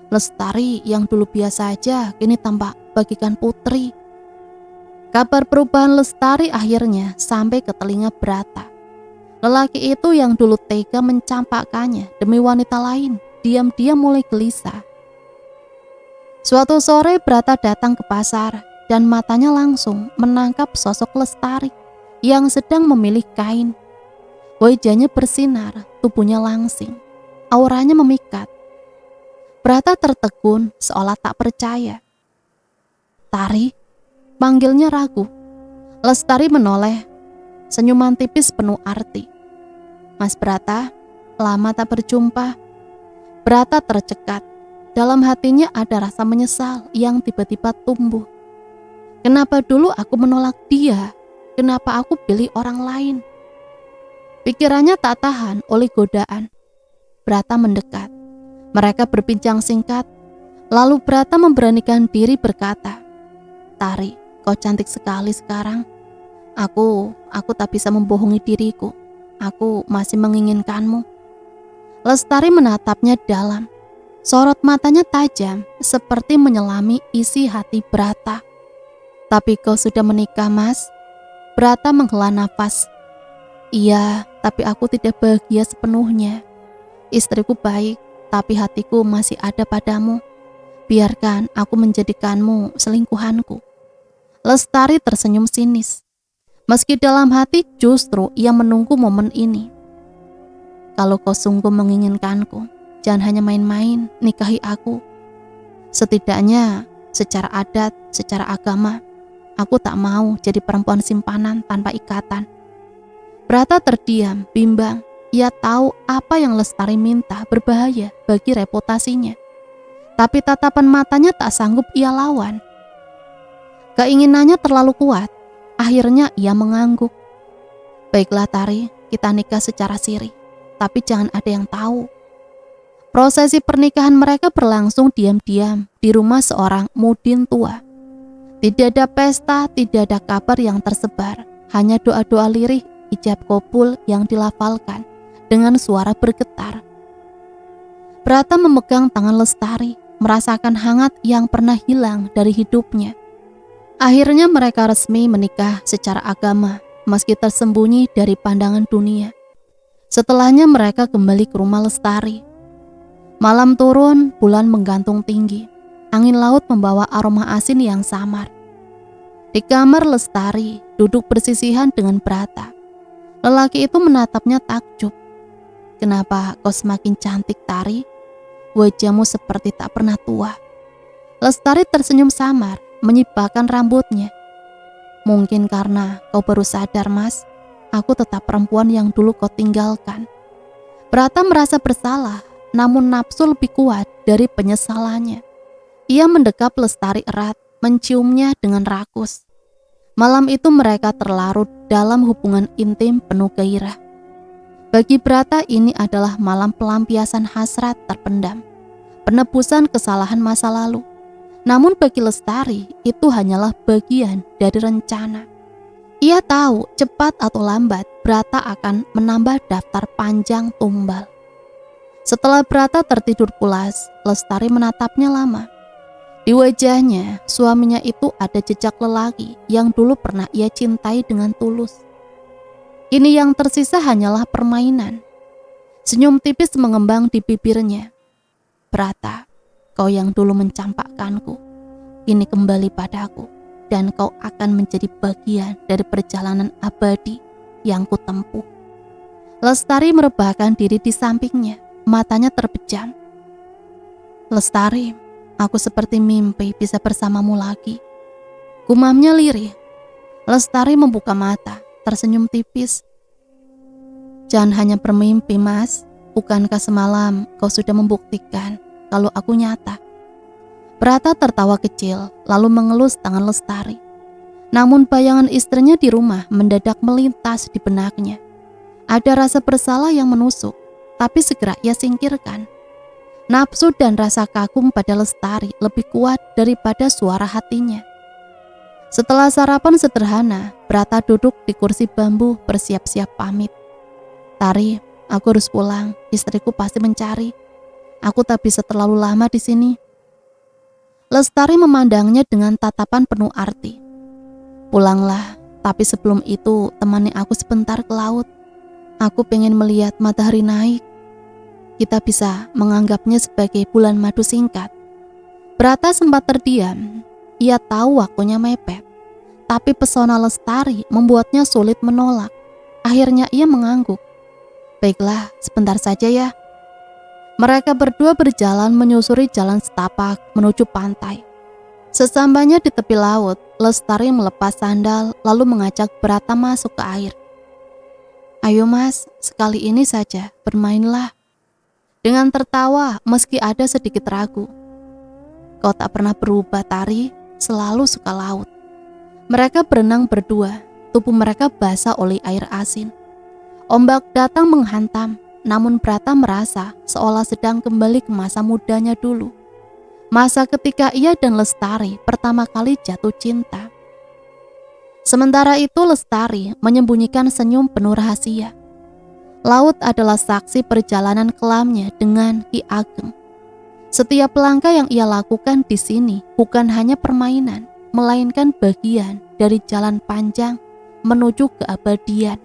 Lestari yang dulu biasa aja, kini tampak bagikan putri. Kabar perubahan Lestari akhirnya sampai ke telinga Brata. Lelaki itu yang dulu tega mencampakkannya demi wanita lain, diam-diam mulai gelisah. Suatu sore Brata datang ke pasar dan matanya langsung menangkap sosok Lestari yang sedang memilih kain. Wajahnya bersinar, tubuhnya langsing, auranya memikat. Brata tertegun seolah tak percaya. "Tari?" panggilnya ragu. Lestari menoleh, senyuman tipis penuh arti. "Mas Brata, lama tak berjumpa." Brata tercekat. Dalam hatinya ada rasa menyesal yang tiba-tiba tumbuh. Kenapa dulu aku menolak dia? Kenapa aku pilih orang lain? Pikirannya tak tahan oleh godaan. Brata mendekat. Mereka berbincang singkat. Lalu Brata memberanikan diri berkata, "Tari, kau cantik sekali sekarang. Aku tak bisa membohongi diriku. Aku masih menginginkanmu." Lestari menatapnya dalam. Sorot matanya tajam, seperti menyelami isi hati Brata. "Tapi kau sudah menikah, Mas?" Brata menghela nafas. "Iya, tapi aku tidak bahagia sepenuhnya. Istriku baik, tapi hatiku masih ada padamu. Biarkan aku menjadikanmu selingkuhanku." Lestari tersenyum sinis. Meski dalam hati justru ia menunggu momen ini. "Kalau kau sungguh menginginkanku, jangan hanya main-main, nikahi aku. Setidaknya secara adat, secara agama, aku tak mau jadi perempuan simpanan tanpa ikatan." Brata terdiam, bimbang. Ia tahu apa yang Lestari minta berbahaya bagi reputasinya. Tapi tatapan matanya tak sanggup ia lawan. Keinginannya terlalu kuat. Akhirnya ia mengangguk. "Baiklah Tari, kita nikah secara siri. Tapi jangan ada yang tahu." Prosesi pernikahan mereka berlangsung diam-diam di rumah seorang mudin tua. Tidak ada pesta, tidak ada kabar yang tersebar, hanya doa-doa lirih ijab kabul yang dilafalkan dengan suara bergetar. Brata memegang tangan Lestari, merasakan hangat yang pernah hilang dari hidupnya. Akhirnya mereka resmi menikah secara agama, meski tersembunyi dari pandangan dunia. Setelahnya mereka kembali ke rumah Lestari. Malam turun, bulan menggantung tinggi. Angin laut membawa aroma asin yang samar. Di kamar Lestari, duduk bersisihan dengan Brata. Lelaki itu menatapnya takjub. "Kenapa kau semakin cantik, Tari? Wajahmu seperti tak pernah tua." Lestari tersenyum samar, menyibakkan rambutnya. "Mungkin karena kau baru sadar, Mas, aku tetap perempuan yang dulu kau tinggalkan." Brata merasa bersalah, namun nafsu lebih kuat dari penyesalannya. Ia mendekap Lestari erat, menciumnya dengan rakus. Malam itu mereka terlarut dalam hubungan intim penuh gairah. Bagi Brata ini adalah malam pelampiasan hasrat terpendam, penebusan kesalahan masa lalu. Namun bagi Lestari itu hanyalah bagian dari rencana. Ia tahu cepat atau lambat Brata akan menambah daftar panjang tumbal. Setelah Brata tertidur pulas, Lestari menatapnya lama. Di wajahnya, suaminya itu ada jejak lelaki yang dulu pernah ia cintai dengan tulus. Kini yang tersisa hanyalah permainan. Senyum tipis mengembang di bibirnya. "Brata, kau yang dulu mencampakkanku, kini kembali padaku, dan kau akan menjadi bagian dari perjalanan abadi yang kutempuh." Lestari merebahkan diri di sampingnya, matanya terpejam. "Lestari, aku seperti mimpi bisa bersamamu lagi," gumamnya lirih. Lestari membuka mata, tersenyum tipis. "Jangan hanya bermimpi, Mas. Bukankah semalam kau sudah membuktikan kalau aku nyata?" Brata tertawa kecil, lalu mengelus tangan Lestari. Namun bayangan istrinya di rumah mendadak melintas di benaknya. Ada rasa bersalah yang menusuk, tapi segera ia singkirkan. Nafsu dan rasa kagum pada Lestari lebih kuat daripada suara hatinya. Setelah sarapan sederhana, Brata duduk di kursi bambu bersiap-siap pamit. "Tari, aku harus pulang. Istriku pasti mencari. Aku tak bisa terlalu lama di sini." Lestari memandangnya dengan tatapan penuh arti. "Pulanglah, tapi sebelum itu temani aku sebentar ke laut. Aku pengen melihat matahari naik. Kita bisa menganggapnya sebagai bulan madu singkat." Brata sempat terdiam. Ia tahu waktunya mepet, tapi pesona Lestari membuatnya sulit menolak. Akhirnya ia mengangguk. "Baiklah, sebentar saja ya." Mereka berdua berjalan menyusuri jalan setapak menuju pantai. Sesampainya di tepi laut, Lestari melepas sandal lalu mengajak Brata masuk ke air. "Ayo Mas, sekali ini saja bermainlah." Dengan tertawa meski ada sedikit ragu. "Kau tak pernah berubah, Tari, selalu suka laut." Mereka berenang berdua, tubuh mereka basah oleh air asin. Ombak datang menghantam, namun Brata merasa seolah sedang kembali ke masa mudanya dulu. Masa ketika ia dan Lestari pertama kali jatuh cinta. Sementara itu Lestari menyembunyikan senyum penuh rahasia. Laut adalah saksi perjalanan kelamnya dengan Ki Ageng. Setiap langkah yang ia lakukan di sini bukan hanya permainan, melainkan bagian dari jalan panjang menuju keabadian.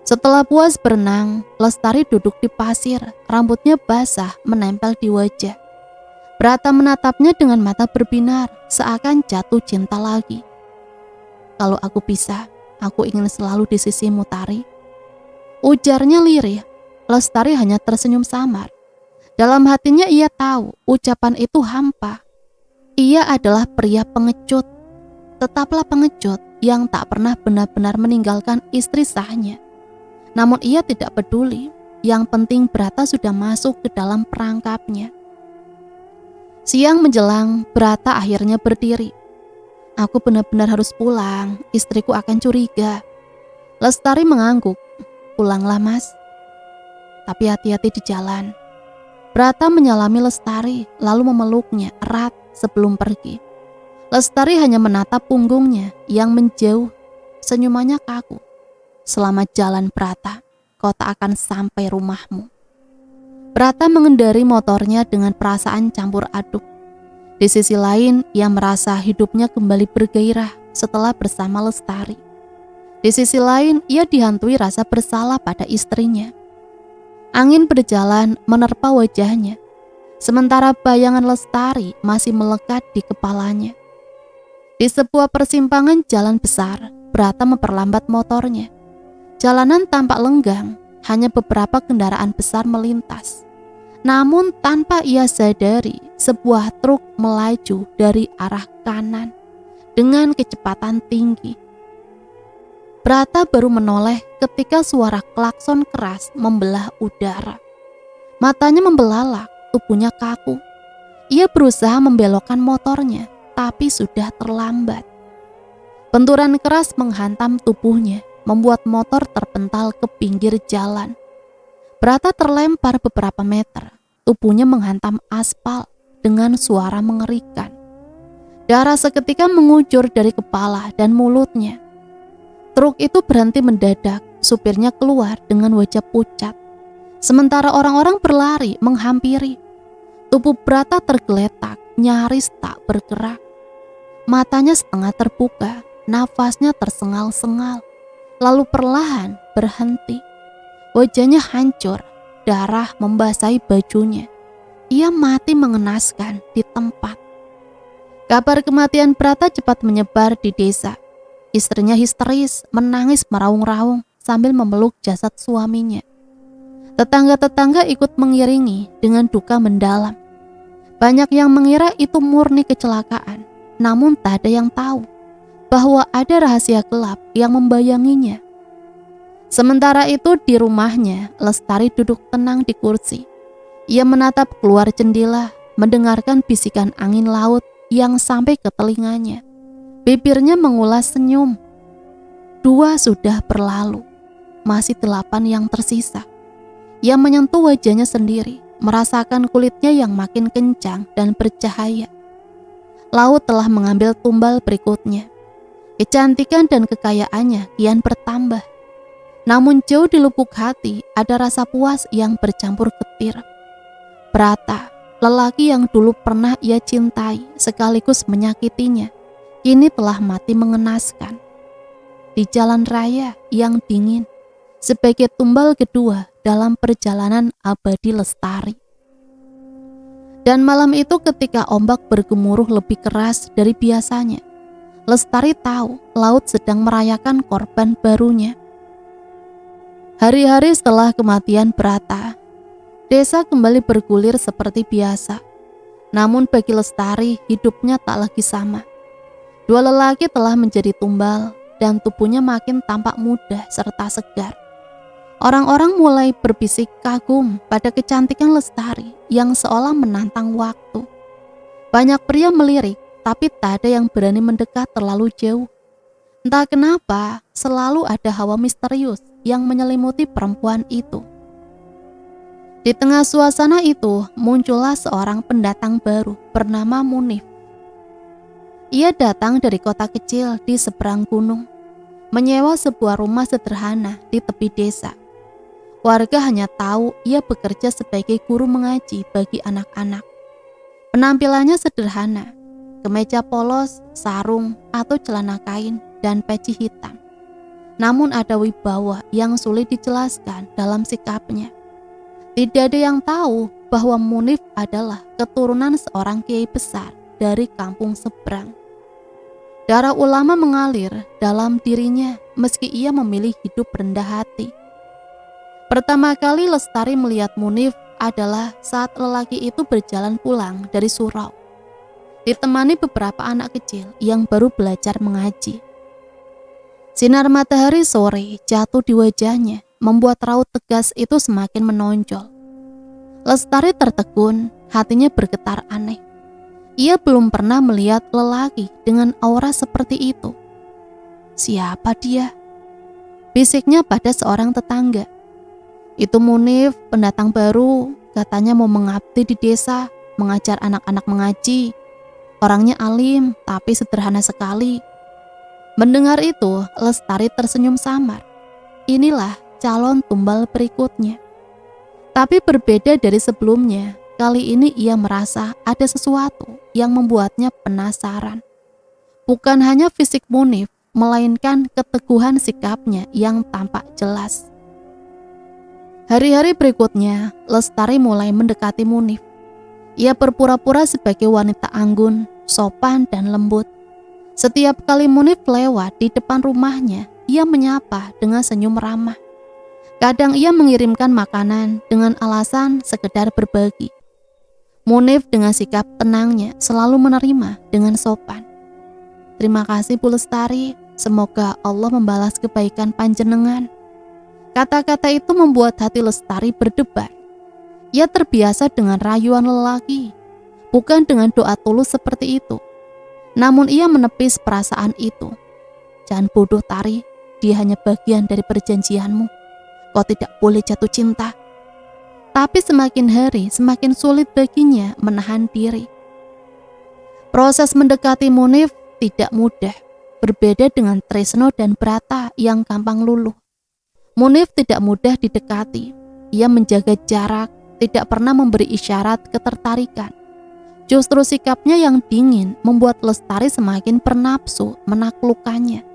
Setelah puas berenang, Lestari duduk di pasir, rambutnya basah menempel di wajah. Brata menatapnya dengan mata berbinar, seakan jatuh cinta lagi. "Kalau aku bisa, aku ingin selalu di sisimu, Tari," ujarnya lirih. Lestari hanya tersenyum samar. Dalam hatinya ia tahu ucapan itu hampa. Ia adalah pria pengecut, tetaplah pengecut yang tak pernah benar-benar meninggalkan istri sahnya. Namun ia tidak peduli, yang penting Brata sudah masuk ke dalam perangkapnya. Siang menjelang, Brata akhirnya berdiri. "Aku benar-benar harus pulang, istriku akan curiga." Lestari mengangguk. "Pulanglah Mas, tapi hati-hati di jalan." Brata menyalami Lestari lalu memeluknya erat sebelum pergi. Lestari hanya menatap punggungnya yang menjauh, senyumannya kaku. "Selamat jalan Brata, kau tak akan sampai rumahmu." Prata mengendari motornya dengan perasaan campur aduk. Di sisi lain, ia merasa hidupnya kembali bergairah setelah bersama Lestari. Di sisi lain, ia dihantui rasa bersalah pada istrinya. Angin berjalan menerpa wajahnya, sementara bayangan Lestari masih melekat di kepalanya. Di sebuah persimpangan jalan besar, Prata memperlambat motornya. Jalanan tampak lenggang, hanya beberapa kendaraan besar melintas. Namun tanpa ia sadari, sebuah truk melaju dari arah kanan dengan kecepatan tinggi. Prata baru menoleh ketika suara klakson keras membelah udara. Matanya membelalak, tubuhnya kaku. Ia berusaha membelokkan motornya, tapi sudah terlambat. Benturan keras menghantam tubuhnya, membuat motor terpental ke pinggir jalan. Prata terlempar beberapa meter, tubuhnya menghantam aspal dengan suara mengerikan. Darah seketika mengucur dari kepala dan mulutnya. Truk itu berhenti mendadak, supirnya keluar dengan wajah pucat. Sementara orang-orang berlari menghampiri. Tubuh Prata tergeletak, nyaris tak bergerak. Matanya setengah terbuka, nafasnya tersengal-sengal, lalu perlahan berhenti. Wajahnya hancur, darah membasahi bajunya. Ia mati mengenaskan di tempat. Kabar kematian Prata cepat menyebar di desa. Istrinya histeris, menangis meraung-raung sambil memeluk jasad suaminya. Tetangga-tetangga ikut mengiringi dengan duka mendalam. Banyak yang mengira itu murni kecelakaan, namun tak ada yang tahu bahwa ada rahasia gelap yang membayanginya. Sementara itu di rumahnya, Lestari duduk tenang di kursi. Ia menatap keluar jendela, mendengarkan bisikan angin laut yang sampai ke telinganya. Bibirnya mengulas senyum. 2 sudah berlalu, masih 8 yang tersisa. Ia menyentuh wajahnya sendiri, merasakan kulitnya yang makin kencang dan bercahaya. Laut telah mengambil tumbal berikutnya. Kecantikan dan kekayaannya kian bertambah. Namun jauh di lubuk hati ada rasa puas yang bercampur getir. Prata, lelaki yang dulu pernah ia cintai sekaligus menyakitinya, kini telah mati mengenaskan. Di jalan raya yang dingin, sebagai tumbal kedua dalam perjalanan abadi Lestari. Dan malam itu ketika ombak bergemuruh lebih keras dari biasanya, Lestari tahu laut sedang merayakan korban barunya. Hari-hari setelah kematian Prata, desa kembali bergulir seperti biasa. Namun bagi Lestari, hidupnya tak lagi sama. 2 lelaki telah menjadi tumbal dan tubuhnya makin tampak muda serta segar. Orang-orang mulai berbisik kagum pada kecantikan Lestari yang seolah menantang waktu. Banyak pria melirik, tapi tak ada yang berani mendekat terlalu jauh. Entah kenapa, selalu ada hawa misterius yang menyelimuti perempuan itu. Di tengah suasana itu, muncullah seorang pendatang baru bernama Munif. Ia datang dari kota kecil di seberang gunung, menyewa sebuah rumah sederhana di tepi desa. Warga hanya tahu ia bekerja sebagai guru mengaji bagi anak-anak. Penampilannya sederhana, kemeja polos, sarung, atau celana kain, dan peci hitam. Namun ada wibawa yang sulit dijelaskan dalam sikapnya. Tidak ada yang tahu bahwa Munif adalah keturunan seorang kiai besar dari kampung seberang. Darah ulama mengalir dalam dirinya meski ia memilih hidup rendah hati. Pertama kali Lestari melihat Munif adalah saat lelaki itu berjalan pulang dari surau, ditemani beberapa anak kecil yang baru belajar mengaji. Sinar matahari sore jatuh di wajahnya, membuat raut tegas itu semakin menonjol. Lestari tertegun, hatinya bergetar aneh. Ia belum pernah melihat lelaki dengan aura seperti itu. Siapa dia? Bisiknya pada seorang tetangga. Itu Munif, pendatang baru, katanya mau mengabdi di desa, mengajar anak-anak mengaji. Orangnya alim, tapi sederhana sekali. Mendengar itu, Lestari tersenyum samar. Inilah calon tumbal berikutnya. Tapi berbeda dari sebelumnya, kali ini ia merasa ada sesuatu yang membuatnya penasaran. Bukan hanya fisik Munif, melainkan keteguhan sikapnya yang tampak jelas. Hari-hari berikutnya, Lestari mulai mendekati Munif. Ia berpura-pura sebagai wanita anggun, sopan dan lembut. Setiap kali Munif lewat di depan rumahnya, ia menyapa dengan senyum ramah. Kadang ia mengirimkan makanan dengan alasan sekedar berbagi. Munif dengan sikap tenangnya selalu menerima dengan sopan. "Terima kasih Bu Lestari, semoga Allah membalas kebaikan panjenengan." Kata-kata itu membuat hati Lestari berdebar. Ia terbiasa dengan rayuan lelaki, bukan dengan doa tulus seperti itu. Namun ia menepis perasaan itu. "Jangan bodoh Tari, dia hanya bagian dari perjanjianmu. Kau tidak boleh jatuh cinta." Tapi semakin hari semakin sulit baginya menahan diri. Proses mendekati Munif tidak mudah, berbeda dengan Tresno dan Brata yang gampang luluh. Munif tidak mudah didekati. Ia menjaga jarak, tidak pernah memberi isyarat ketertarikan. Justru sikapnya yang dingin membuat Lestari semakin bernafsu menaklukkannya.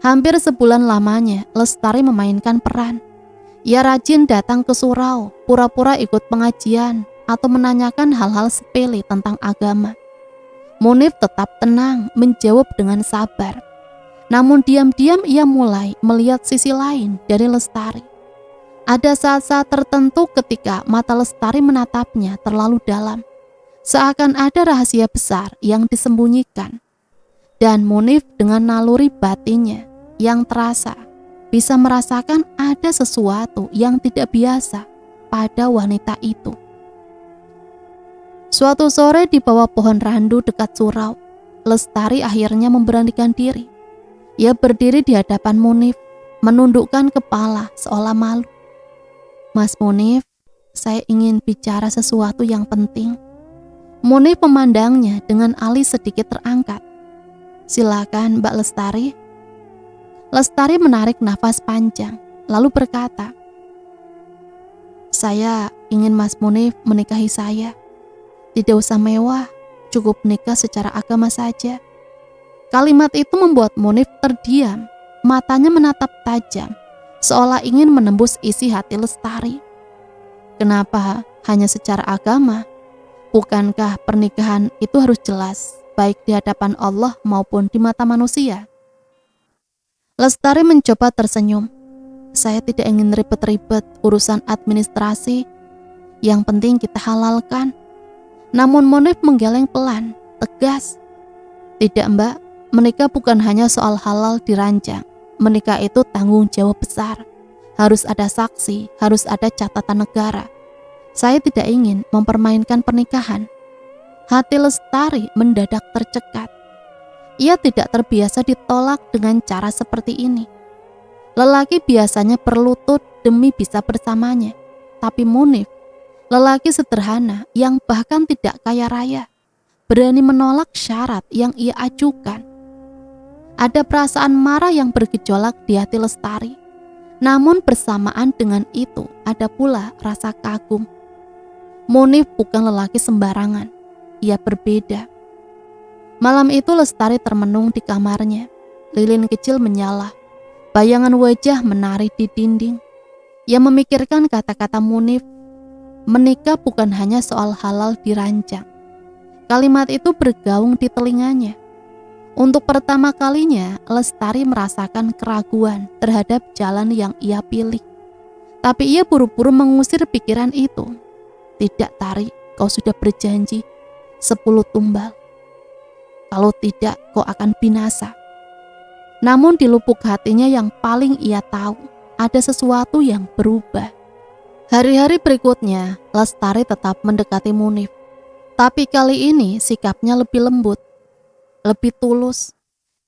Hampir sebulan lamanya Lestari memainkan peran. Ia rajin datang ke surau, pura-pura ikut pengajian, atau menanyakan hal-hal sepele tentang agama. Munif tetap tenang, menjawab dengan sabar. Namun diam-diam ia mulai melihat sisi lain dari Lestari. Ada saat-saat tertentu ketika mata Lestari menatapnya terlalu dalam, seakan ada rahasia besar yang disembunyikan. Dan Munif dengan naluri batinnya yang terasa, bisa merasakan ada sesuatu yang tidak biasa pada wanita itu. Suatu sore di bawah pohon randu dekat surau, Lestari akhirnya memberanikan diri. Ia berdiri di hadapan Munif, menundukkan kepala seolah malu. "Mas Munif, saya ingin bicara sesuatu yang penting." Munif memandangnya dengan alis sedikit terangkat. "Silakan Mbak Lestari." Lestari menarik nafas panjang, lalu berkata, "Saya ingin Mas Munif menikahi saya. Tidak usah mewah, cukup nikah secara agama saja." Kalimat itu membuat Munif terdiam, matanya menatap tajam, seolah ingin menembus isi hati Lestari. Kenapa hanya secara agama? Bukankah pernikahan itu harus jelas, baik di hadapan Allah maupun di mata manusia? Lestari mencoba tersenyum. "Saya tidak ingin ribet-ribet urusan administrasi. Yang penting kita halalkan." Namun Munif menggeleng pelan, tegas. "Tidak Mbak, menikah bukan hanya soal halal dirancang. Menikah itu tanggung jawab besar. Harus ada saksi, harus ada catatan negara. Saya tidak ingin mempermainkan pernikahan." Hati Lestari mendadak tercekat. Ia tidak terbiasa ditolak dengan cara seperti ini. Lelaki biasanya berlutut demi bisa bersamanya. Tapi Munif, lelaki sederhana yang bahkan tidak kaya raya, berani menolak syarat yang ia ajukan. Ada perasaan marah yang bergejolak di hati Lestari. Namun bersamaan dengan itu ada pula rasa kagum. Munif bukan lelaki sembarangan. Ia berbeda. Malam itu Lestari termenung di kamarnya. Lilin kecil menyala. Bayangan wajah menari di dinding. Ia memikirkan kata-kata Munif. Menikah bukan hanya soal halal dirancang. Kalimat itu bergaung di telinganya. Untuk pertama kalinya, Lestari merasakan keraguan terhadap jalan yang ia pilih. Tapi ia buru-buru mengusir pikiran itu. "Tidak Tari, kau sudah berjanji 10 tumbal. Kalau tidak, kau akan binasa." Namun di lubuk hatinya yang paling ia tahu, ada sesuatu yang berubah. Hari-hari berikutnya, Lestari tetap mendekati Munif. Tapi kali ini sikapnya lebih lembut, lebih tulus.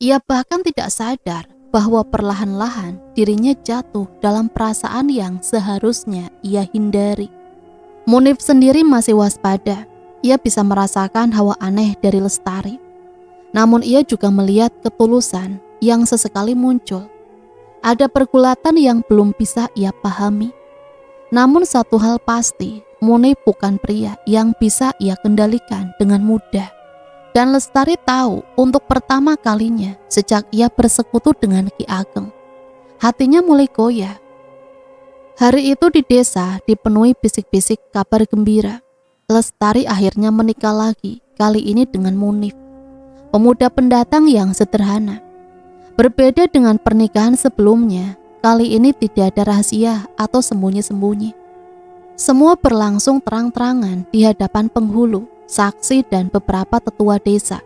Ia bahkan tidak sadar bahwa perlahan-lahan dirinya jatuh dalam perasaan yang seharusnya ia hindari. Munif sendiri masih waspada. Ia bisa merasakan hawa aneh dari Lestari. Namun ia juga melihat ketulusan yang sesekali muncul. Ada pergulatan yang belum bisa ia pahami. Namun satu hal pasti, Munif bukan pria yang bisa ia kendalikan dengan mudah. Dan Lestari tahu untuk pertama kalinya sejak ia bersekutu dengan Ki Ageng, hatinya mulai goyah. Hari itu di desa dipenuhi bisik-bisik kabar gembira. Lestari akhirnya menikah lagi, kali ini dengan Munif, pemuda pendatang yang sederhana. Berbeda dengan pernikahan sebelumnya, kali ini tidak ada rahasia atau sembunyi-sembunyi. Semua berlangsung terang-terangan di hadapan penghulu, saksi dan beberapa tetua desa.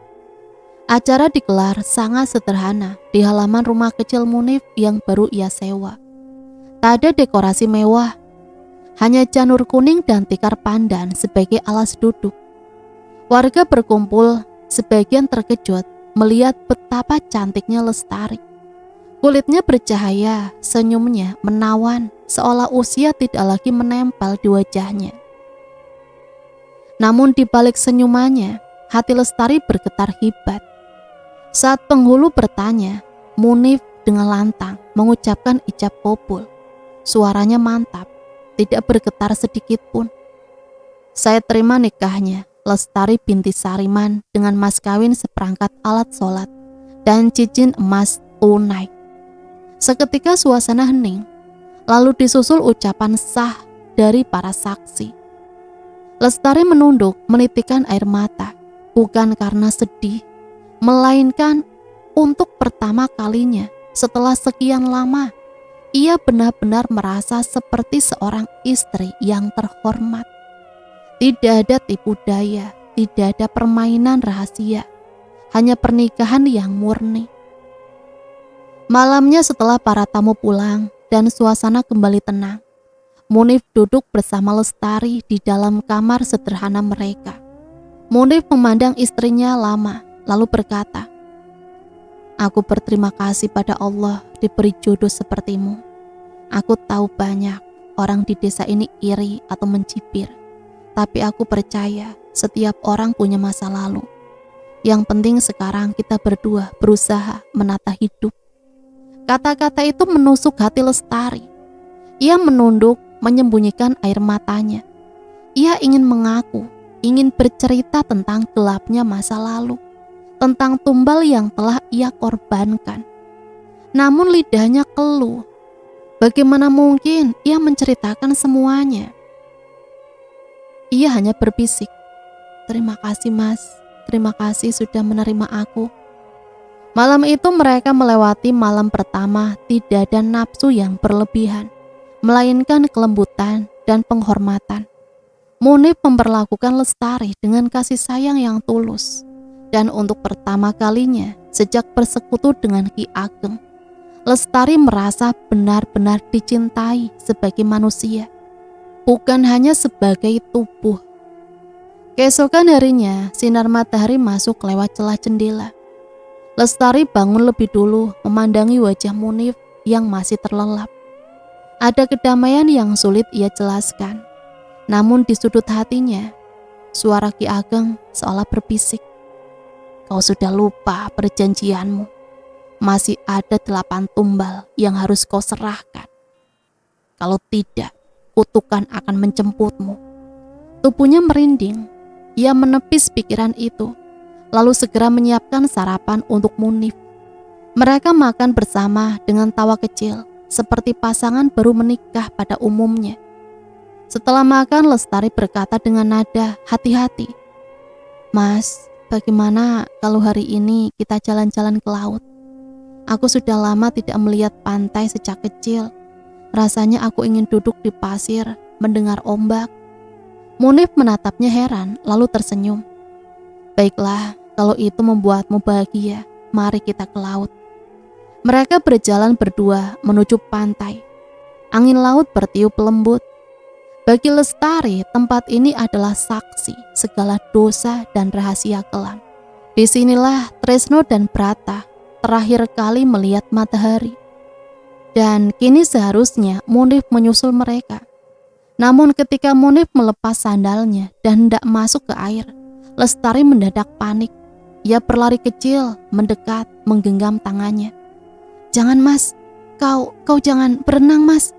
Acara digelar sangat sederhana di halaman rumah kecil Munif yang baru ia sewa. Tak ada dekorasi mewah, hanya janur kuning dan tikar pandan sebagai alas duduk. Warga berkumpul, sebagian terkejut melihat betapa cantiknya Lestari. Kulitnya bercahaya, senyumnya menawan, seolah usia tidak lagi menempel di wajahnya. Namun di balik senyumannya, hati Lestari bergetar hebat. Saat penghulu bertanya, Munif dengan lantang mengucapkan ijab kabul. Suaranya mantap, tidak bergetar sedikit pun. Saya terima nikahnya, Lestari binti Sariman, dengan mas kawin seperangkat alat sholat dan cincin emas tunai. Seketika suasana hening, lalu disusul ucapan sah dari para saksi. Lestari menunduk menitikkan air mata, bukan karena sedih, melainkan untuk pertama kalinya setelah sekian lama, ia benar-benar merasa seperti seorang istri yang terhormat. Tidak ada tipu daya, tidak ada permainan rahasia, hanya pernikahan yang murni. Malamnya setelah para tamu pulang dan suasana kembali tenang, Munif duduk bersama Lestari di dalam kamar sederhana mereka. Munif memandang istrinya lama, lalu berkata, "Aku berterima kasih pada Allah diberi jodoh sepertimu. Aku tahu banyak orang di desa ini iri atau mencibir, tapi aku percaya setiap orang punya masa lalu. Yang penting sekarang kita berdua berusaha menata hidup." Kata-kata itu menusuk hati Lestari. Ia menunduk, menyembunyikan air matanya. Ia ingin mengaku, ingin bercerita tentang gelapnya masa lalu, tentang tumbal yang telah ia korbankan. Namun lidahnya keluh. Bagaimana mungkin ia menceritakan semuanya? Ia hanya berbisik, "Terima kasih mas, terima kasih sudah menerima aku." Malam itu mereka melewati malam pertama tidak ada nafsu yang berlebihan, melainkan kelembutan dan penghormatan. Munif memperlakukan Lestari dengan kasih sayang yang tulus, dan untuk pertama kalinya sejak bersekutu dengan Ki Ageng, Lestari merasa benar-benar dicintai sebagai manusia, bukan hanya sebagai tubuh. Keesokan harinya, sinar matahari masuk lewat celah jendela. Lestari bangun lebih dulu memandangi wajah Munif yang masih terlelap. Ada kedamaian yang sulit ia jelaskan. Namun di sudut hatinya, suara Ki Ageng seolah berbisik, "Kau sudah lupa perjanjianmu. Masih ada 8 tumbal yang harus kau serahkan. Kalau tidak, kutukan akan menjemputmu." Tubuhnya merinding. Ia menepis pikiran itu, lalu segera menyiapkan sarapan untuk Munif. Mereka makan bersama dengan tawa kecil, seperti pasangan baru menikah pada umumnya. Setelah makan, Lestari berkata dengan nada hati-hati, "Mas, bagaimana kalau hari ini kita jalan-jalan ke laut? Aku sudah lama tidak melihat pantai sejak kecil. Rasanya aku ingin duduk di pasir, mendengar ombak." Munif menatapnya heran, lalu tersenyum. "Baiklah, kalau itu membuatmu bahagia, mari kita ke laut." Mereka berjalan berdua menuju pantai. Angin laut bertiup lembut. Bagi Lestari, tempat ini adalah saksi segala dosa dan rahasia kelam. Disinilah Tresno dan Brata terakhir kali melihat matahari. Dan kini seharusnya Munif menyusul mereka. Namun ketika Munif melepas sandalnya dan hendak masuk ke air, Lestari mendadak panik. Ia berlari kecil, mendekat, menggenggam tangannya. "Jangan mas, kau jangan berenang mas."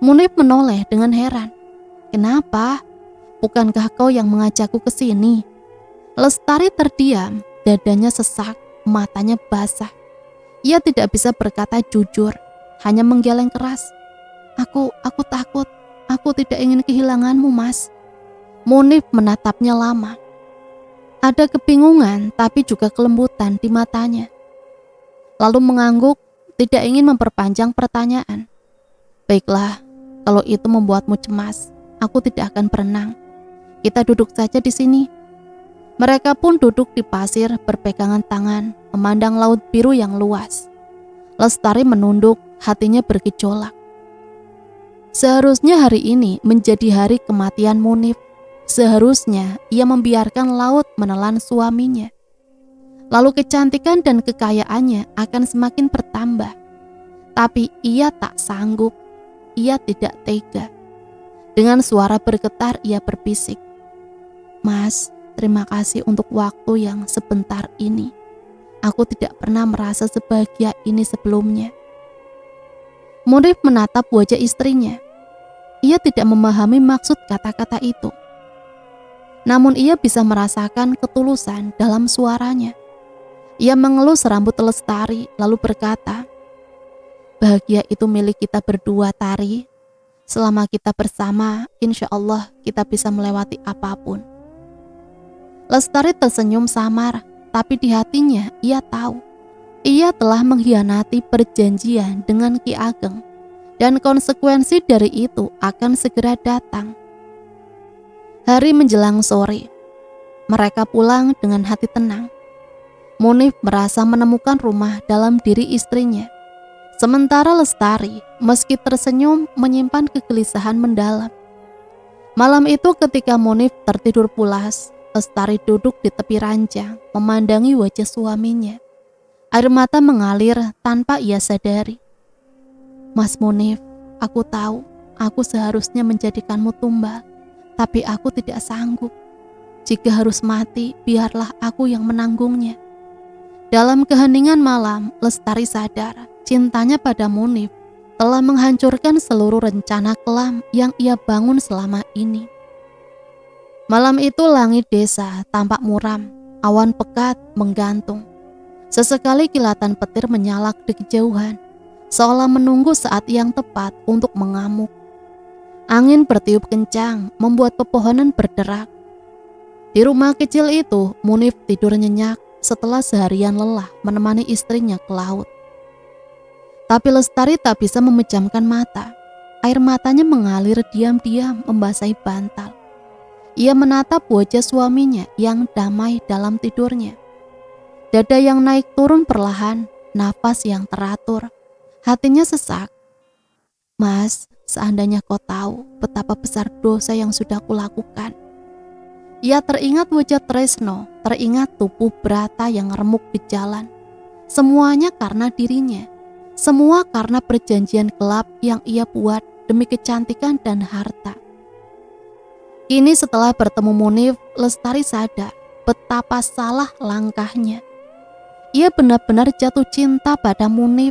Munif menoleh dengan heran. Kenapa? Bukankah kau yang mengajakku ke sini? Lestari terdiam, dadanya sesak, matanya basah. Ia tidak bisa berkata jujur, hanya menggeleng keras. Aku takut, aku tidak ingin kehilanganmu, Mas. Munif menatapnya lama. Ada kebingungan tapi juga kelembutan di matanya. Lalu mengangguk, tidak ingin memperpanjang pertanyaan. Baiklah, kalau itu membuatmu cemas, aku tidak akan berenang. Kita duduk saja di sini. Mereka pun duduk di pasir berpegangan tangan, memandang laut biru yang luas. Lestari menunduk, hatinya bergejolak. Seharusnya hari ini menjadi hari kematian Munif. Seharusnya ia membiarkan laut menelan suaminya. Lalu kecantikan dan kekayaannya akan semakin bertambah. Tapi ia tak sanggup, ia tidak tega. Dengan suara bergetar ia berbisik, Mas, terima kasih untuk waktu yang sebentar ini. Aku tidak pernah merasa sebahagia ini sebelumnya. Munif menatap wajah istrinya. Ia tidak memahami maksud kata-kata itu. Namun ia bisa merasakan ketulusan dalam suaranya. Ia mengelus rambut Lestari lalu berkata, bahagia itu milik kita berdua, Tari. Selama kita bersama, insya Allah kita bisa melewati apapun. Lestari tersenyum samar, tapi di hatinya ia tahu ia telah mengkhianati perjanjian dengan Ki Ageng, dan konsekuensi dari itu akan segera datang. Hari menjelang sore, mereka pulang dengan hati tenang. Munif merasa menemukan rumah dalam diri istrinya. Sementara Lestari, meski tersenyum, menyimpan kegelisahan mendalam. Malam itu ketika Munif tertidur pulas, Lestari duduk di tepi ranjang, memandangi wajah suaminya. Air mata mengalir tanpa ia sadari. Mas Munif, aku tahu, aku seharusnya menjadikanmu tumbal, tapi aku tidak sanggup. Jika harus mati, biarlah aku yang menanggungnya. Dalam keheningan malam, Lestari sadar cintanya pada Munif telah menghancurkan seluruh rencana kelam yang ia bangun selama ini. Malam itu langit desa tampak muram, awan pekat menggantung. Sesekali kilatan petir menyalak di kejauhan, seolah menunggu saat yang tepat untuk mengamuk. Angin bertiup kencang, membuat pepohonan berderak. Di rumah kecil itu, Munif tidur nyenyak setelah seharian lelah menemani istrinya ke laut. Tapi Lestari tak bisa memejamkan mata. Air matanya mengalir diam-diam membasahi bantal. Ia menatap wajah suaminya yang damai dalam tidurnya. Dada yang naik turun perlahan, napas yang teratur. Hatinya sesak. Mas, seandainya kau tahu betapa besar dosa yang sudah kulakukan. Ia teringat wajah Tresno, teringat tubuh Brata yang remuk di jalan. Semuanya karena dirinya. Semua karena perjanjian gelap yang ia buat demi kecantikan dan harta. Kini setelah bertemu Munif, Lestari sadar betapa salah langkahnya. Ia benar-benar jatuh cinta pada Munif,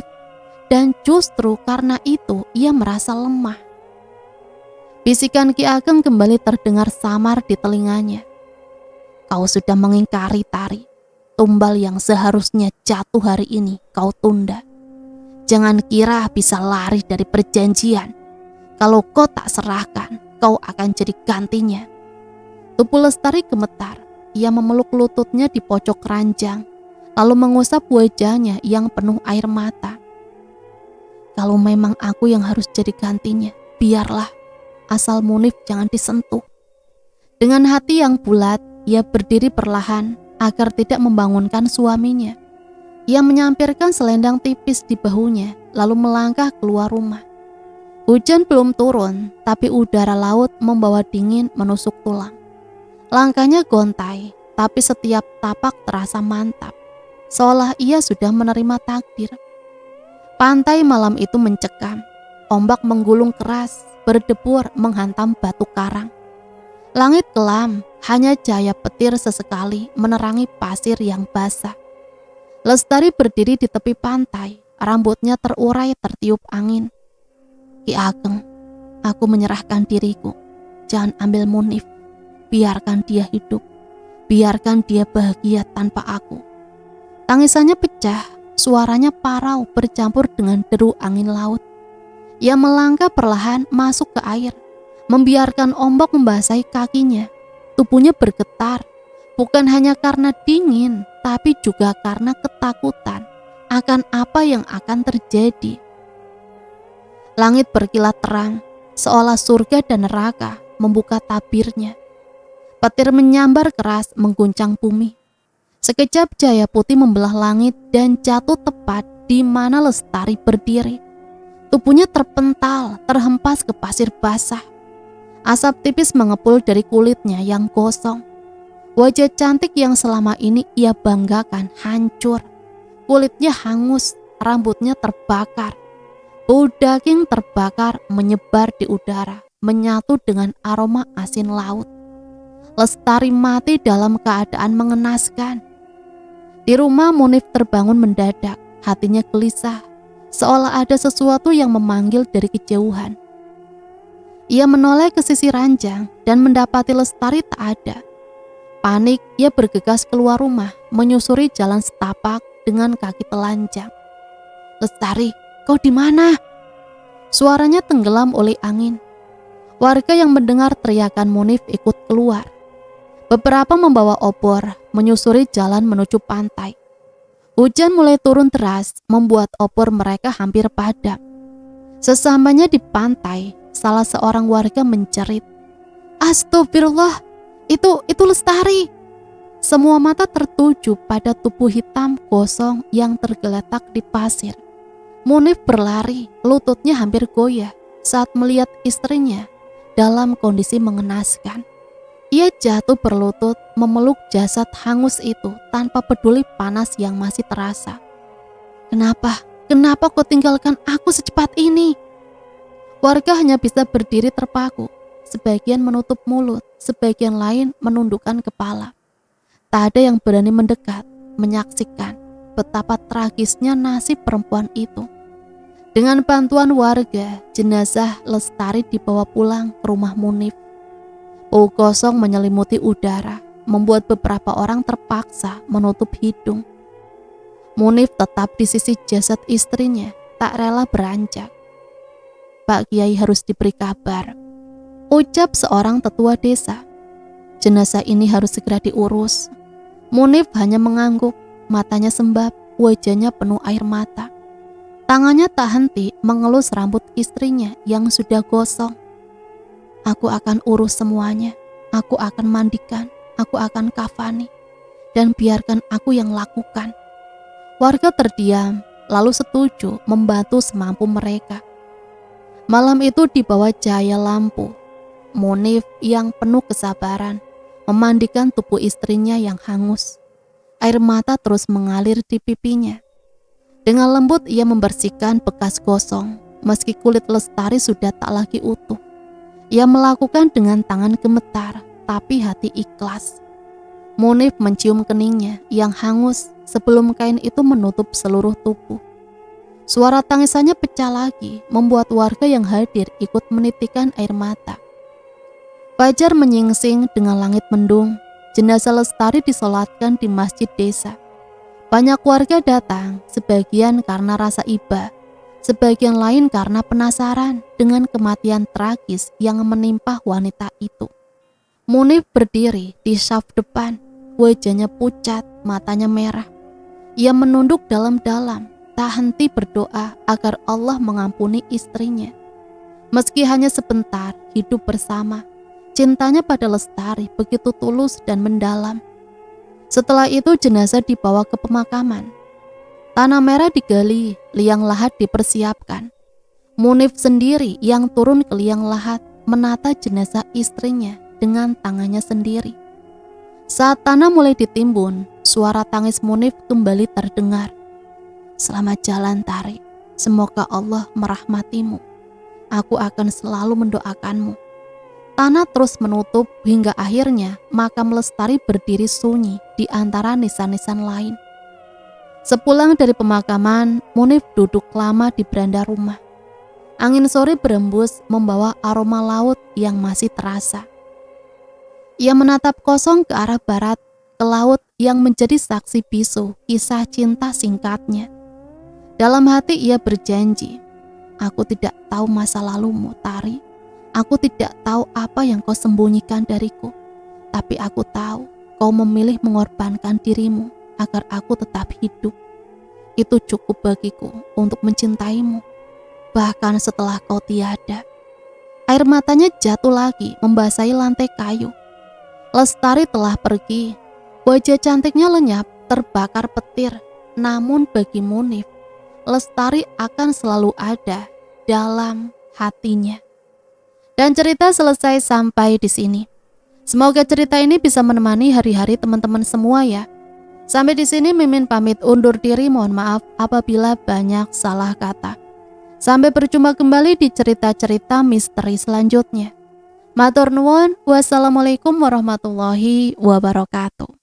dan justru karena itu ia merasa lemah. Bisikan Ki Ageng kembali terdengar samar di telinganya. Kau sudah mengingkari, Tari. Tumbal yang seharusnya jatuh hari ini kau tunda. Jangan kira bisa lari dari perjanjian. Kalau kau tak serahkan, kau akan jadi gantinya. Tubuh Lestari gemetar. Ia memeluk lututnya di pojok ranjang, lalu mengusap wajahnya yang penuh air mata. Kalau memang aku yang harus jadi gantinya, biarlah. Asal Munif jangan disentuh. Dengan hati yang bulat, ia berdiri perlahan agar tidak membangunkan suaminya. Ia menyampirkan selendang tipis di bahunya, lalu melangkah keluar rumah. Hujan belum turun, tapi udara laut membawa dingin menusuk tulang. Langkahnya gontai, tapi setiap tapak terasa mantap, seolah ia sudah menerima takdir. Pantai malam itu mencekam, ombak menggulung keras, berdebur menghantam batu karang. Langit kelam, hanya cahaya petir sesekali menerangi pasir yang basah. Lestari berdiri di tepi pantai, rambutnya terurai tertiup angin. Ki Ageng, Aku menyerahkan diriku. Jangan ambil Munif. Biarkan dia hidup. Biarkan dia bahagia tanpa aku. Tangisannya pecah, suaranya parau bercampur dengan deru angin laut. Ia melangkah perlahan masuk ke air, membiarkan ombak membasahi kakinya. Tubuhnya bergetar, bukan hanya karena dingin, tapi juga karena ketakutan akan apa yang akan terjadi. Langit berkilat terang, seolah surga dan neraka membuka tabirnya. Petir menyambar keras mengguncang bumi. Sekejap cahaya putih membelah langit dan jatuh tepat di mana Lestari berdiri. Tubuhnya terpental, terhempas ke pasir basah. Asap tipis mengepul dari kulitnya yang gosong. Wajah cantik yang selama ini ia banggakan hancur. Kulitnya hangus, rambutnya terbakar. Bau daging terbakar menyebar di udara, menyatu dengan aroma asin laut. Lestari mati dalam keadaan mengenaskan. Di rumah Munif terbangun mendadak, hatinya gelisah, seolah ada sesuatu yang memanggil dari kejauhan. Ia menoleh ke sisi ranjang dan mendapati Lestari tak ada. Panik, ia bergegas keluar rumah, menyusuri jalan setapak dengan kaki telanjang. "Lestari, kau di mana?" Suaranya tenggelam oleh angin. Warga yang mendengar teriakan Munif ikut keluar. Beberapa membawa obor, menyusuri jalan menuju pantai. Hujan mulai turun deras, membuat obor mereka hampir padam. Sesamanya di pantai, salah seorang warga menjerit, "Astagfirullah, itu Lestari!" Semua mata tertuju pada tubuh hitam gosong yang tergeletak di pasir. Munif berlari, lututnya hampir goyah saat melihat istrinya dalam kondisi mengenaskan. Ia jatuh berlutut memeluk jasad hangus itu tanpa peduli panas yang masih terasa. Kenapa kau tinggalkan aku secepat ini?" Warga hanya bisa berdiri terpaku, sebagian menutup mulut, sebagian lain menundukkan kepala. Tak ada yang berani mendekat, menyaksikan betapa tragisnya nasib perempuan itu. Dengan bantuan warga, jenazah Lestari dibawa pulang ke rumah Munif. Bau gosong menyelimuti udara, membuat beberapa orang terpaksa menutup hidung. Munif tetap di sisi jasad istrinya, tak rela beranjak. "Pak Kiai harus diberi kabar," ucap seorang tetua desa. "Jenazah ini harus segera diurus." Munif hanya mengangguk, matanya sembab, wajahnya penuh air mata. Tangannya tak henti mengelus rambut istrinya yang sudah gosong. "Aku akan urus semuanya, aku akan mandikan, aku akan kafani, dan biarkan aku yang lakukan." Warga terdiam, lalu setuju membantu semampu mereka. Malam itu di bawah cahaya lampu, Munif yang penuh kesabaran memandikan tubuh istrinya yang hangus. Air mata terus mengalir di pipinya. Dengan lembut ia membersihkan bekas gosong, meski kulit Lestari sudah tak lagi utuh. Ia melakukan dengan tangan gemetar, tapi hati ikhlas. Munif mencium keningnya yang hangus sebelum kain itu menutup seluruh tubuh. Suara tangisannya pecah lagi, membuat warga yang hadir ikut menitikan air mata. Fajar menyingsing dengan langit mendung. Jenazah Lestari disolatkan di masjid desa. Banyak warga datang, sebagian karena rasa iba, sebagian lain karena penasaran dengan kematian tragis yang menimpa wanita itu. Munif berdiri di saf depan, wajahnya pucat, matanya merah. Ia menunduk dalam-dalam, tak henti berdoa agar Allah mengampuni istrinya. Meski hanya sebentar hidup bersama, cintanya pada Lestari begitu tulus dan mendalam. Setelah itu jenazah dibawa ke pemakaman. Tanah merah digali, liang lahat dipersiapkan. Munif sendiri yang turun ke liang lahat menata jenazah istrinya dengan tangannya sendiri. Saat tanah mulai ditimbun, suara tangis Munif kembali terdengar. "Selamat jalan, Tari. Semoga Allah merahmatimu. Aku akan selalu mendoakanmu." Tanah terus menutup hingga akhirnya makam Lestari berdiri sunyi di antara nisan-nisan lain. Sepulang dari pemakaman, Munif duduk lama di beranda rumah. Angin sore berembus membawa aroma laut yang masih terasa. Ia menatap kosong ke arah barat, ke laut yang menjadi saksi bisu kisah cinta singkatnya. Dalam hati ia berjanji, aku tidak tahu masa lalumu, Tari. Aku tidak tahu apa yang kau sembunyikan dariku. Tapi aku tahu kau memilih mengorbankan dirimu agar aku tetap hidup. Itu cukup bagiku untuk mencintaimu. Bahkan setelah kau tiada. Air matanya jatuh lagi membasahi lantai kayu. Lestari telah pergi. Wajah cantiknya lenyap, terbakar petir. Namun bagi Munif, Lestari akan selalu ada dalam hatinya. Dan cerita selesai sampai di sini. Semoga cerita ini bisa menemani hari-hari teman-teman semua ya. Sampai di sini Mimin pamit undur diri, mohon maaf apabila banyak salah kata. Sampai berjumpa kembali di cerita-cerita misteri selanjutnya. Matur nuwun, wassalamualaikum warahmatullahi wabarakatuh.